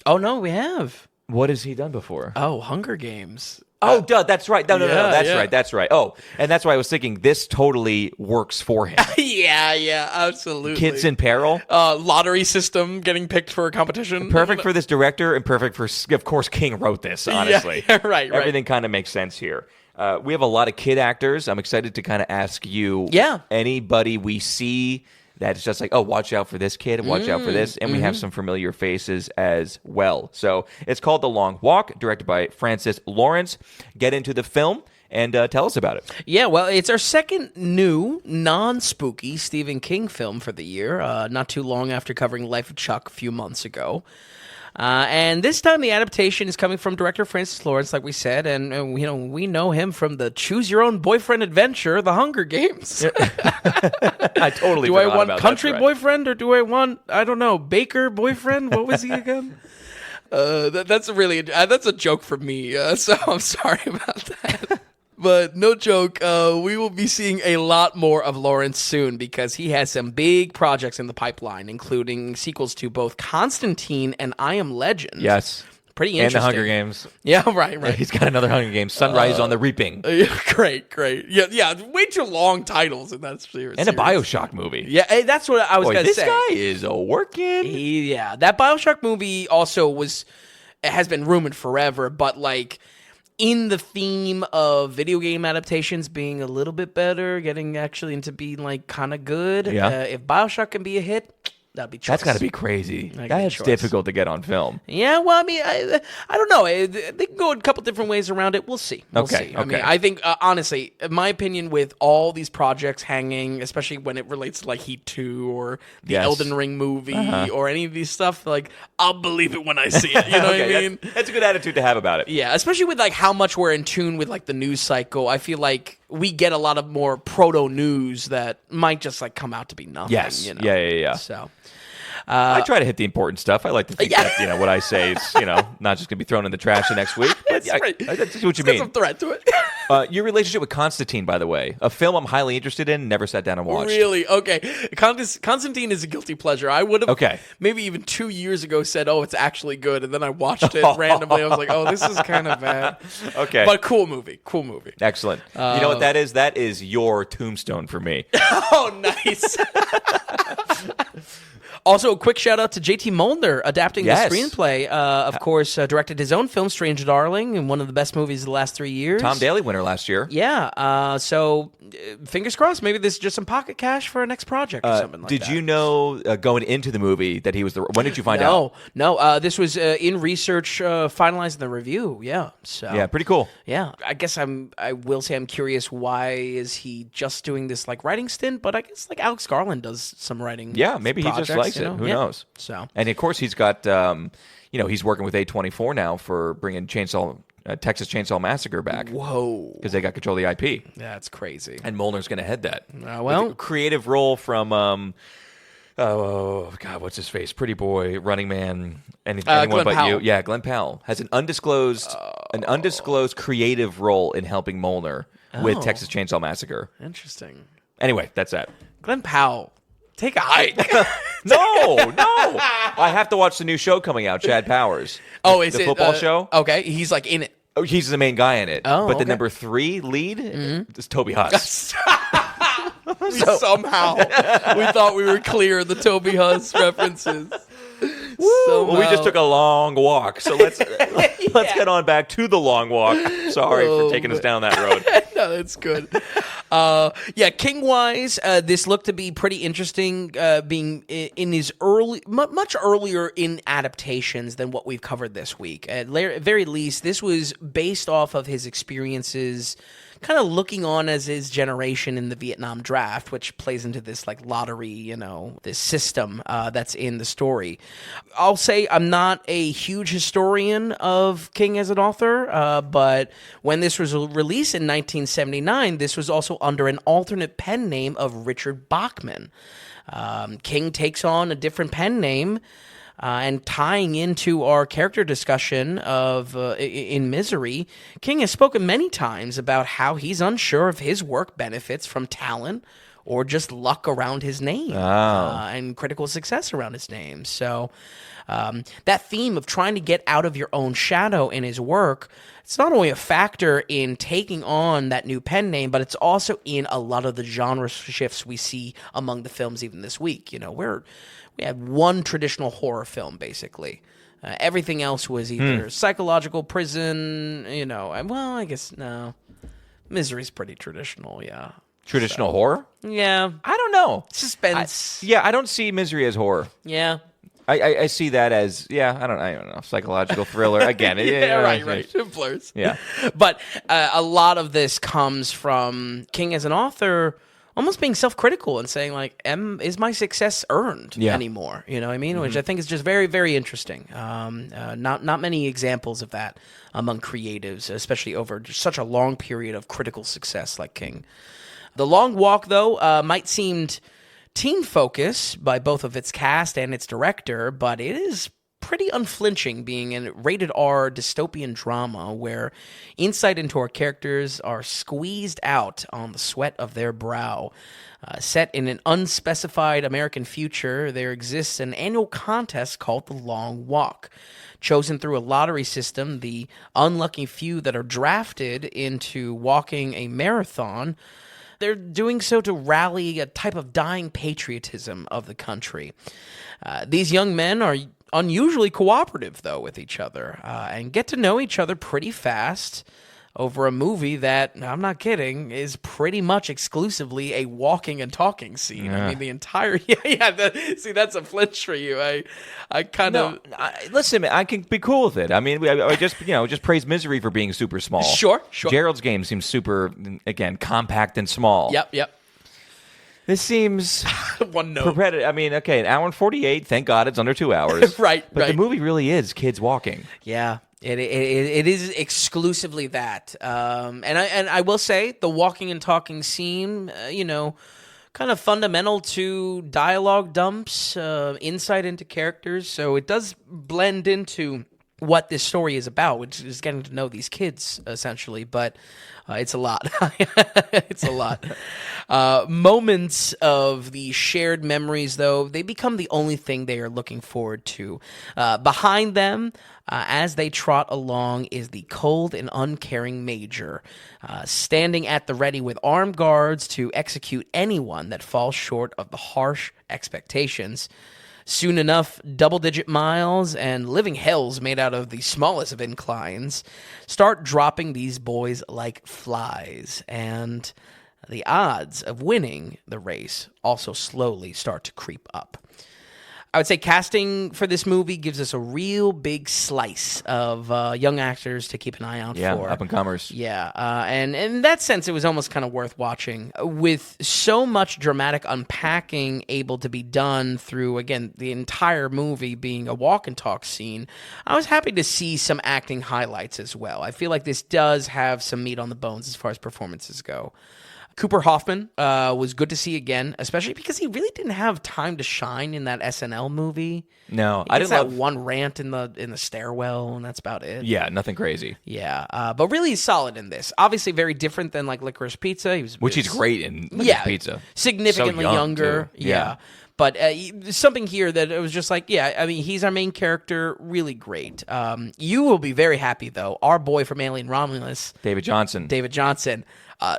Oh, no, we have. What has he done before? Oh, Hunger Games. Oh, duh, that's right. No, that's right. Oh, and that's why I was thinking this totally works for him. Yeah, absolutely. Kids in Peril. Lottery system getting picked for a competition. Perfect for this director and perfect for, of course, King wrote this, honestly. Yeah, right. Everything kind of makes sense here. We have a lot of kid actors. I'm excited to kind of ask you, anybody we see that's just like, oh, watch out for this kid, watch out for this. And we have some familiar faces as well. So it's called The Long Walk, directed by Francis Lawrence. Get into the film and tell us about it. Yeah, well, it's our second new, non-spooky Stephen King film for the year, not too long after covering Life of Chuck a few months ago. And this time the adaptation is coming from director Francis Lawrence, like we said, and we know him from the Choose Your Own Boyfriend adventure, The Hunger Games. I totally do forgot I want about country boyfriend or do I want, I don't know, baker boyfriend? What was he again? That's a joke for me, so I'm sorry about that. But no joke, we will be seeing a lot more of Lawrence soon because he has some big projects in the pipeline, including sequels to both Constantine and I Am Legend. Yes. Pretty interesting. And the Hunger Games. Yeah, right. Yeah, he's got another Hunger Games, Sunrise on the Reaping. Great. Yeah, way too long titles in that series. And a BioShock movie. Yeah, that's what I was going to say. This guy is working. That BioShock movie also has been rumored forever, but like in the theme of video game adaptations being a little bit better, getting actually into being like kind of good. Yeah. If BioShock can be a hit, that'd be choice. That's got to be crazy. That's difficult to get on film. Yeah, well, I mean, I don't know. They can go a couple different ways around it. We'll see. Okay. I mean, I think, honestly, in my opinion, with all these projects hanging, especially when it relates to like Heat 2 or the Elden Ring movie or any of these stuff, like, I'll believe it when I see it. You know what I mean? That's a good attitude to have about it. Yeah, especially with like how much we're in tune with like the news cycle. I feel like we get a lot of more proto news that might just like come out to be nothing. Yes. You know? Yeah. So. I try to hit the important stuff. I like to think that what I say is not just going to be thrown in the trash the next week. But that's what you mean. There's some threat to it. Your relationship with Constantine, by the way, a film I'm highly interested in, never sat down and watched. Really? Okay. Constantine is a guilty pleasure. I would have maybe even 2 years ago said, oh, it's actually good. And then I watched it randomly. I was like, oh, this is kind of bad. Okay. But cool movie. Excellent. You know what that is? That is your tombstone for me. Oh, nice. Also, a quick shout out to J.T. Molnar adapting Yes. the screenplay. Of course, directed his own film, Strange Darling, and one of the best movies of the last 3 years. Tom Daly winner last year. Yeah. So, fingers crossed. Maybe this is just some pocket cash for a next project or something like that. Did you know going into the movie that he was the? When did you find out? No. This was in research, finalizing the review. Yeah. So Yeah, pretty cool. yeah. I guess I will say I'm curious. Why is he just doing this like writing stint? But I guess like Alex Garland does some writing. Yeah, maybe he just projects, likes you it. know? Who Yeah. knows? So And of course, he's got, he's working with A24 now for bringing Texas Chainsaw Massacre back whoa, because they got control of the IP. that's crazy. And Molnar's going to head that. Well, With a creative role from, oh God, what's his face? Pretty Boy, Running Man, anyone Glenn but Powell. you. Yeah, Glenn Powell has an undisclosed creative role in helping Molnar with Texas Chainsaw Massacre. Interesting. Anyway, that's that. Glenn Powell, take a hike. No. I have to watch the new show coming out, Chad Powers. Is the it football show? Okay, he's like in it. Oh, he's the main guy in it. Oh, but the okay. number 3 lead is Toby Huss. Somehow we thought we were clear of the Toby Huss references. Well, we just took a long walk, so let's get on back to the long walk. Sorry for taking us down that road. No, that's good. King-wise, this looked to be pretty interesting, being in his much earlier in adaptations than what we've covered this week. At very least, this was based off of his experiences, kind of looking on as his generation in the Vietnam draft, which plays into this like lottery, this system that's in the story. I'll say I'm not a huge historian of King as an author, but when this was released in 1979, this was also under an alternate pen name of Richard Bachman. King takes on a different pen name. And tying into our character discussion of in Misery, King has spoken many times about how he's unsure if his work benefits from talent or just luck around his name and critical success around his name. So that theme of trying to get out of your own shadow in his work, it's not only a factor in taking on that new pen name, but it's also in a lot of the genre shifts we see among the films even this week. We had one traditional horror film, basically. Everything else was either psychological prison, I guess, no. Misery's pretty traditional, yeah. Traditional horror? Yeah. I don't know. Suspense. I don't see Misery as horror. Yeah. I see that as, I don't know, psychological thriller. Again, right. It blurs. Yeah. But a lot of this comes from King as an author almost being self-critical and saying, like, is my success earned anymore? You know what I mean? Which I think is just very, very interesting. Not many examples of that among creatives, especially over just such a long period of critical success like King. The Long Walk, though, might seem teen-focused by both of its cast and its director, but it is pretty unflinching, being a rated R dystopian drama where insight into our characters are squeezed out on the sweat of their brow. Set in an unspecified American future, there exists an annual contest called the Long Walk. Chosen through a lottery system, the unlucky few that are drafted into walking a marathon, they're doing so to rally a type of dying patriotism of the country. These young men are unusually cooperative, though, with each other, and get to know each other pretty fast over a movie that, I'm not kidding, is pretty much exclusively a walking and talking scene. Yeah. I mean, the entire... see, that's a flinch for you. I kind of... Listen, man, I can be cool with it. I mean, I just praise Misery for being super small. Sure. Gerald's game seems super, again, compact and small. Yep. This seems one note. I mean, okay, an hour and 48. Thank God it's under 2 hours. Right. But the movie really is kids walking. Yeah. It is exclusively that, and I will say the walking and talking scene, kind of fundamental to dialogue dumps, insight into characters. So it does blend into what this story is about, which is getting to know these kids essentially. But it's a lot. It's a lot. Moments of the shared memories, though, they become the only thing they are looking forward to. Behind them, as they trot along, is the cold and uncaring Major, standing at the ready with armed guards to execute anyone that falls short of the harsh expectations. Soon enough, double-digit miles and living hells made out of the smallest of inclines start dropping these boys like flies, and the odds of winning the race also slowly start to creep up. I would say casting for this movie gives us a real big slice of young actors to keep an eye out for. Yeah, up-and-comers. Yeah, and in that sense, it was almost kind of worth watching. With so much dramatic unpacking able to be done through, again, the entire movie being a walk-and-talk scene, I was happy to see some acting highlights as well. I feel like this does have some meat on the bones as far as performances go. Cooper Hoffman was good to see again, especially because he really didn't have time to shine in that SNL movie. No, I didn't that one rant in the stairwell, and that's about it. Yeah, nothing crazy. Yeah, but really solid in this. Obviously, very different than like Licorice Pizza. Which he's great in Licorice Pizza. Significantly younger. Yeah. But something here that it was just like, yeah, I mean, he's our main character, really great. You will be very happy, though. Our boy from Alien Romulus, David Johnson.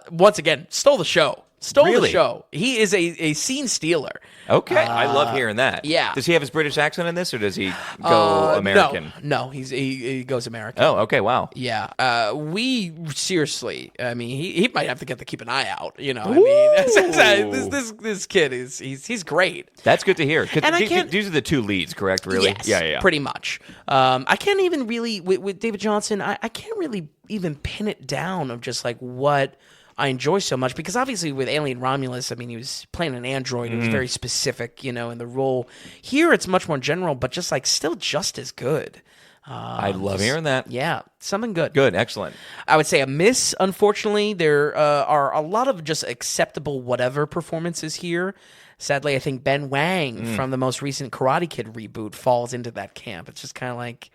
Once again, stole the show. Really? The show. He is a scene stealer. Okay, I love hearing that. Yeah. Does he have his British accent in this, or does he go American? No, he goes American. Oh, okay, wow. Yeah. We seriously, I mean, he might have to keep an eye out. You know, I mean, this kid he's great. That's good to hear. And these are the two leads, correct? Really? Yes, yeah. Pretty much. I can't even really with David Johnson. I can't really even pin it down of just like what I enjoy so much, because obviously with Alien Romulus, I mean, he was playing an android. It was very specific, in the role. Here, it's much more general, but just like still just as good. I love hearing that. Yeah, something good. Good, excellent. I would say a miss, unfortunately. There are a lot of just acceptable whatever performances here. Sadly, I think Ben Wang from the most recent Karate Kid reboot falls into that camp. It's just kind of like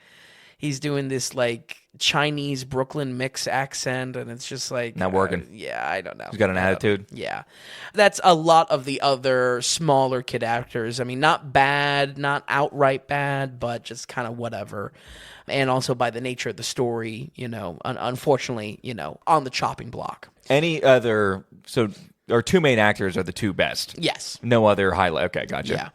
he's doing this like Chinese Brooklyn mix accent, and it's just like not working. I don't know. He's got an attitude. Yeah, that's a lot of the other smaller kid actors. I mean, not bad, not outright bad, but just kind of whatever. And also by the nature of the story, unfortunately, on the chopping block. Any other our two main actors are the two best. Yes. No other highlight. Okay, gotcha. Yeah.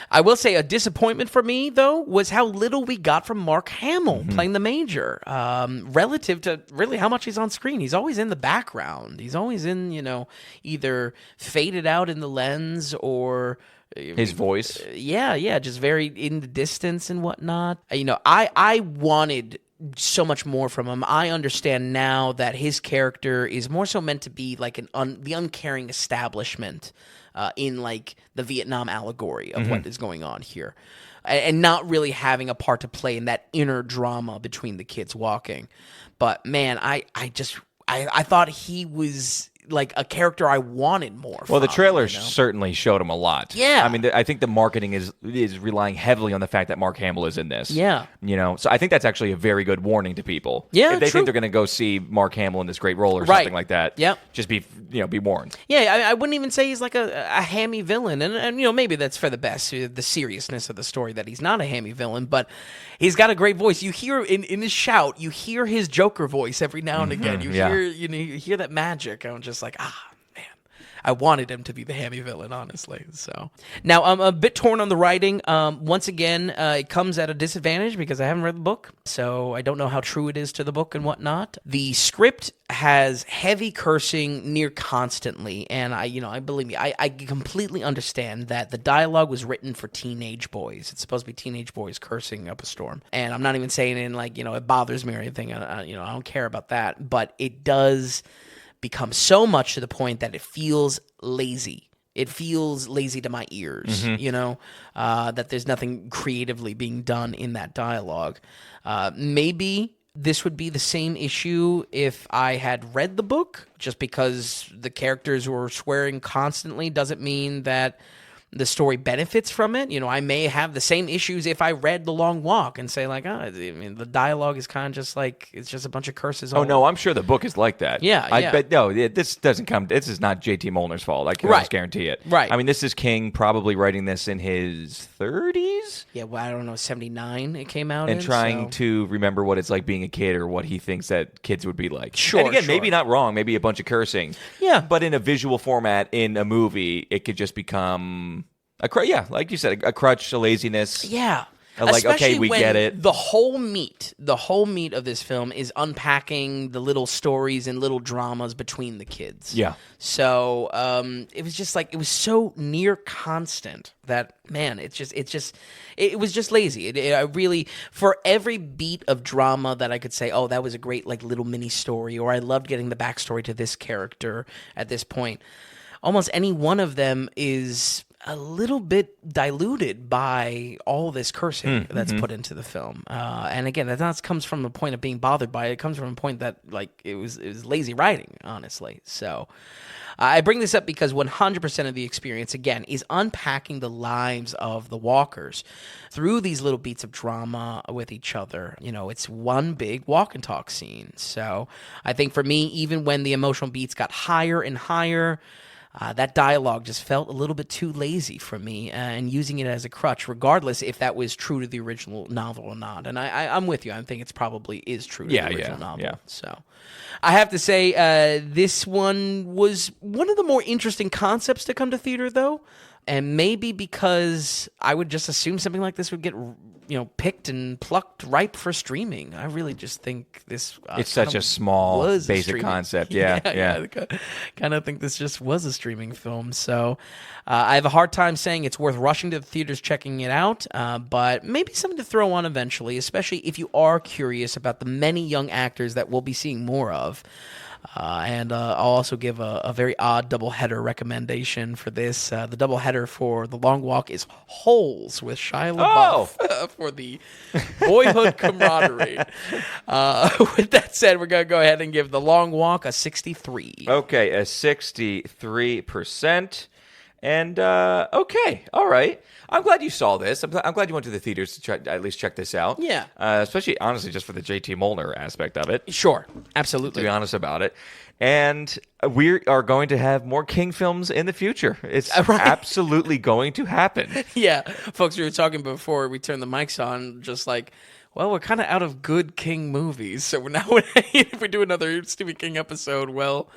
I will say a disappointment for me, though, was how little we got from Mark Hamill playing the Major, relative to really how much he's on screen. He's always in the background. He's always in, either faded out in the lens or his voice. Yeah, just very in the distance and whatnot. I wanted so much more from him. I understand now that his character is more so meant to be like the uncaring establishment in like the Vietnam allegory of what is going on here, and not really having a part to play in that inner drama between the kids walking. But man, I thought he was like a character I wanted more from. Well, the trailer certainly showed him a lot. Yeah. I mean, I think the marketing is relying heavily on the fact that Mark Hamill is in this. Yeah. So I think that's actually a very good warning to people. Yeah, if they true. think they're going to go see Mark Hamill in this great role or something like that. Yep. Just be warned. Yeah, I wouldn't even say he's like a hammy villain, and maybe that's for the best, the seriousness of the story that he's not a hammy villain, but he's got a great voice. You hear in his shout, you hear his Joker voice every now and again. You hear that magic. I'm just like, man, I wanted him to be the hammy villain, honestly. So now I'm a bit torn on the writing. Once again, it comes at a disadvantage because I haven't read the book, so I don't know how true it is to the book and whatnot. The script has heavy cursing near constantly, and I believe me, I completely understand that the dialogue was written for teenage boys. It's supposed to be teenage boys cursing up a storm, and I'm not even saying it in like it bothers me or anything. I don't care about that, but it does become so much to the point that it feels lazy. It feels lazy to my ears, that there's nothing creatively being done in that dialogue. Maybe this would be the same issue if I had read the book. Just because the characters were swearing constantly doesn't mean that the story benefits from it. I may have the same issues if I read The Long Walk and say like, the dialogue is kind of just like, it's just a bunch of curses. Oh no, I'm sure the book is like that. Yeah. I bet this is not J.T. Molnar's fault. I can almost guarantee it. Right. I mean, this is King probably writing this in his 30s. Yeah, well, I don't know, 79 it came out and trying to remember what it's like being a kid or what he thinks that kids would be like. Sure. And again, maybe not wrong, maybe a bunch of cursing. Yeah. But in a visual format in a movie, it could just become Yeah, like you said, a crutch, a laziness. Yeah. Like, okay, we when get it. The whole meat of this film is unpacking the little stories and little dramas between the kids. Yeah. So it was just like, it was so near constant that, man, it was just lazy. I really, for every beat of drama that I could say, oh, that was a great like little mini story, or I loved getting the backstory to this character at this point, almost any one of them is a little bit diluted by all this cursing that's put into the film. And again, that not comes from the point of being bothered by it. It comes from a point that like it was lazy writing, honestly. So I bring this up because 100% of the experience, again, is unpacking the lives of the walkers through these little beats of drama with each other. You know, it's one big walk and talk scene. So I think for me, even when the emotional beats got higher and higher, that dialogue just felt a little bit too lazy for me, and using it as a crutch, regardless if that was true to the original novel or not. And I'm with you. I think it's probably is true to the original novel. Yeah. So I have to say this one was one of the more interesting concepts to come to theater, though. And maybe because I would just assume something like this would get, picked and plucked ripe for streaming. I really just think this... it's such a small, basic concept. Yeah. Kind of think this just was a streaming film. So I have a hard time saying it's worth rushing to the theaters, checking it out, but maybe something to throw on eventually, especially if you are curious about the many young actors that we'll be seeing more of. And I'll also give a very odd doubleheader recommendation for this. The doubleheader for The Long Walk is Holes with Shia LaBeouf for the boyhood camaraderie. With that said, we're going to go ahead and give The Long Walk a 63. Okay, a 63%. And, okay, all right. I'm glad you saw this. I'm glad you went to the theaters to at least check this out. Yeah. Especially, honestly, just for the J.T. Molnar aspect of it. Sure, absolutely. To be honest about it. And we are going to have more King films in the future. It's absolutely going to happen. Yeah. Folks, we were talking before we turned the mics on, just like, well, we're kind of out of good King movies. So now if we do another Stephen King episode, well...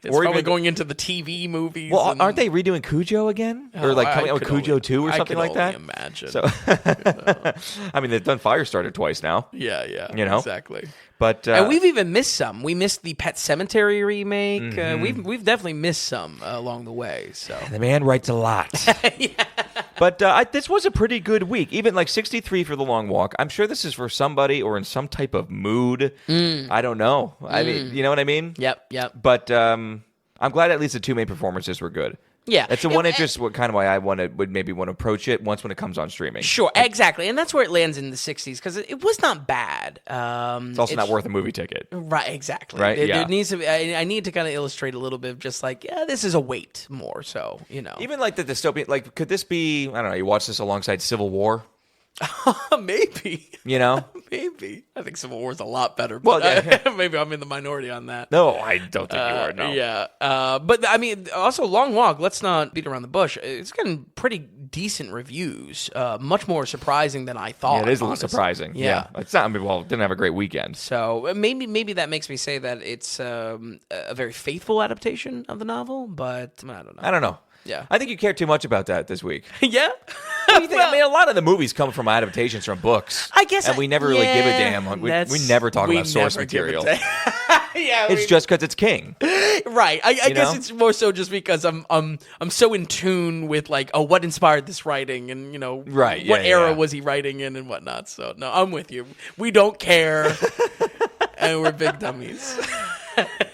It's probably going into the TV movies. Well, aren't they redoing Cujo again? Or like coming out with Cujo 2 or something like that? I can only imagine. So, I mean, they've done Firestarter twice now. Yeah, exactly. But and we've even missed some. We missed the Pet Sematary remake. We've definitely missed some along the way. So the man writes a lot. Yeah. But this was a pretty good week. Even like 63 for The Long Walk. I'm sure this is for somebody or in some type of mood. I don't know. I mean, you know what I mean? Yep. But I'm glad at least the two main performances were good. Yeah. It's the one interest, what kind of why I would maybe want to approach it once when it comes on streaming. Sure, exactly. And that's where it lands in the 60s, because it was not bad. It's also not worth a movie ticket. Right, exactly. Right, there needs to be, I need to kind of illustrate a little bit of just like, this is a weight more, so, Even like the dystopian, like, could this be, I don't know, you watch this alongside Civil War? Maybe. Maybe. I think Civil War is a lot better. But maybe I'm in the minority on that. No, I don't think you are, no. Yeah. But, I mean, also, Long Walk, let's not beat around the bush. It's getting pretty decent reviews. Much more surprising than I thought. Yeah, it is a little surprising. Yeah. It's not, it didn't have a great weekend. So maybe that makes me say that it's a very faithful adaptation of the novel, but I don't know. Yeah. I think you care too much about that this week. Yeah? What do you think? I mean, a lot of the movies come from adaptations from books. I guess. And we never really give a damn. We never talk about source material. It's just because it's King. Right. I guess it's more so just because I'm so in tune with like, what inspired this writing and, what era was he writing in and whatnot. So, no, I'm with you. We don't care. And we're big dummies.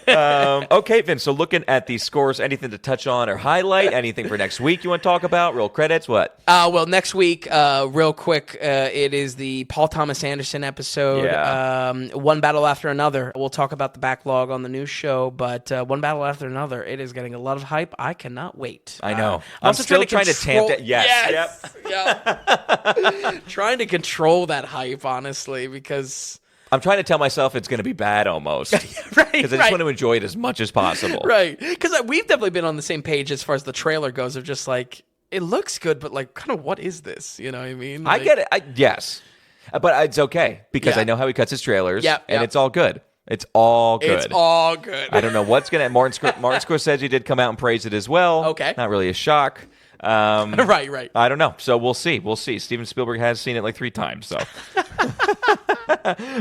Okay, Vince, so looking at the scores, anything to touch on or highlight? Anything for next week you want to talk about? Real credits? What? Well, next week, real quick, it is the Paul Thomas Anderson episode. Yeah. One Battle After Another. We'll talk about the backlog on the news show, but One Battle After Another, it is getting a lot of hype. I cannot wait. I know. I'm still trying to tamp that. Yes. Yep. Trying to control that hype, honestly, because... I'm trying to tell myself it's going to be bad almost. Right. Because I just want to enjoy it as much as possible. Right. Because we've definitely been on the same page as far as the trailer goes of just like, it looks good, but like, kind of what is this? You know what I mean? I get it. Yes. But it's okay because I know how he cuts his trailers. And it's all good. It's all good. It's all good. I don't know what's going to... Martin Scorsese did come out and praise it as well. Okay. Not really a shock. Right. I don't know. So we'll see. Steven Spielberg has seen it like 3 times. So,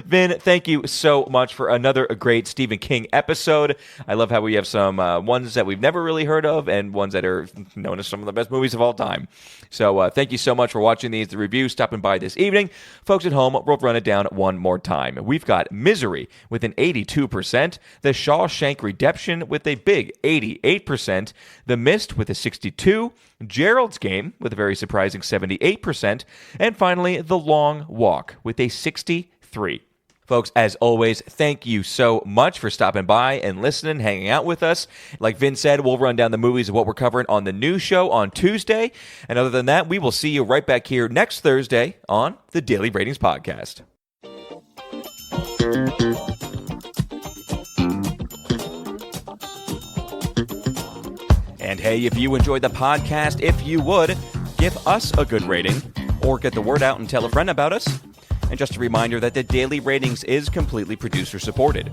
Vin, thank you so much for another great Stephen King episode. I love how we have some ones that we've never really heard of and ones that are known as some of the best movies of all time. So thank you so much for watching the review, stopping by this evening. Folks at home, we'll run it down one more time. We've got Misery with an 82%, The Shawshank Redemption with a big 88%, The Mist with a 62%, Gerald's Game with a very surprising 78%, and finally, The Long Walk with a 63%. Folks, as always, thank you so much for stopping by and listening, hanging out with us. Like Vin said, we'll run down the movies of what we're covering on the new show on Tuesday. And other than that, we will see you right back here next Thursday on the Daily Ratings Podcast. And hey, if you enjoyed the podcast, if you would, give us a good rating or get the word out and tell a friend about us. And just a reminder that the Daily Ratings is completely producer-supported.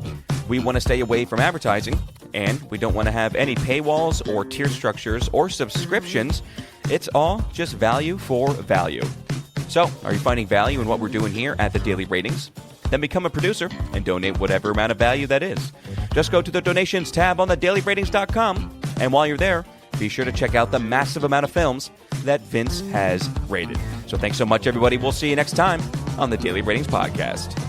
We want to stay away from advertising, and we don't want to have any paywalls or tier structures or subscriptions. It's all just value for value. So, are you finding value in what we're doing here at the Daily Ratings? Then become a producer and donate whatever amount of value that is. Just go to the donations tab on thedailyratings.com, and while you're there, be sure to check out the massive amount of films that Vince has rated. So thanks so much, everybody. We'll see you next time on the Daily Ratings Podcast.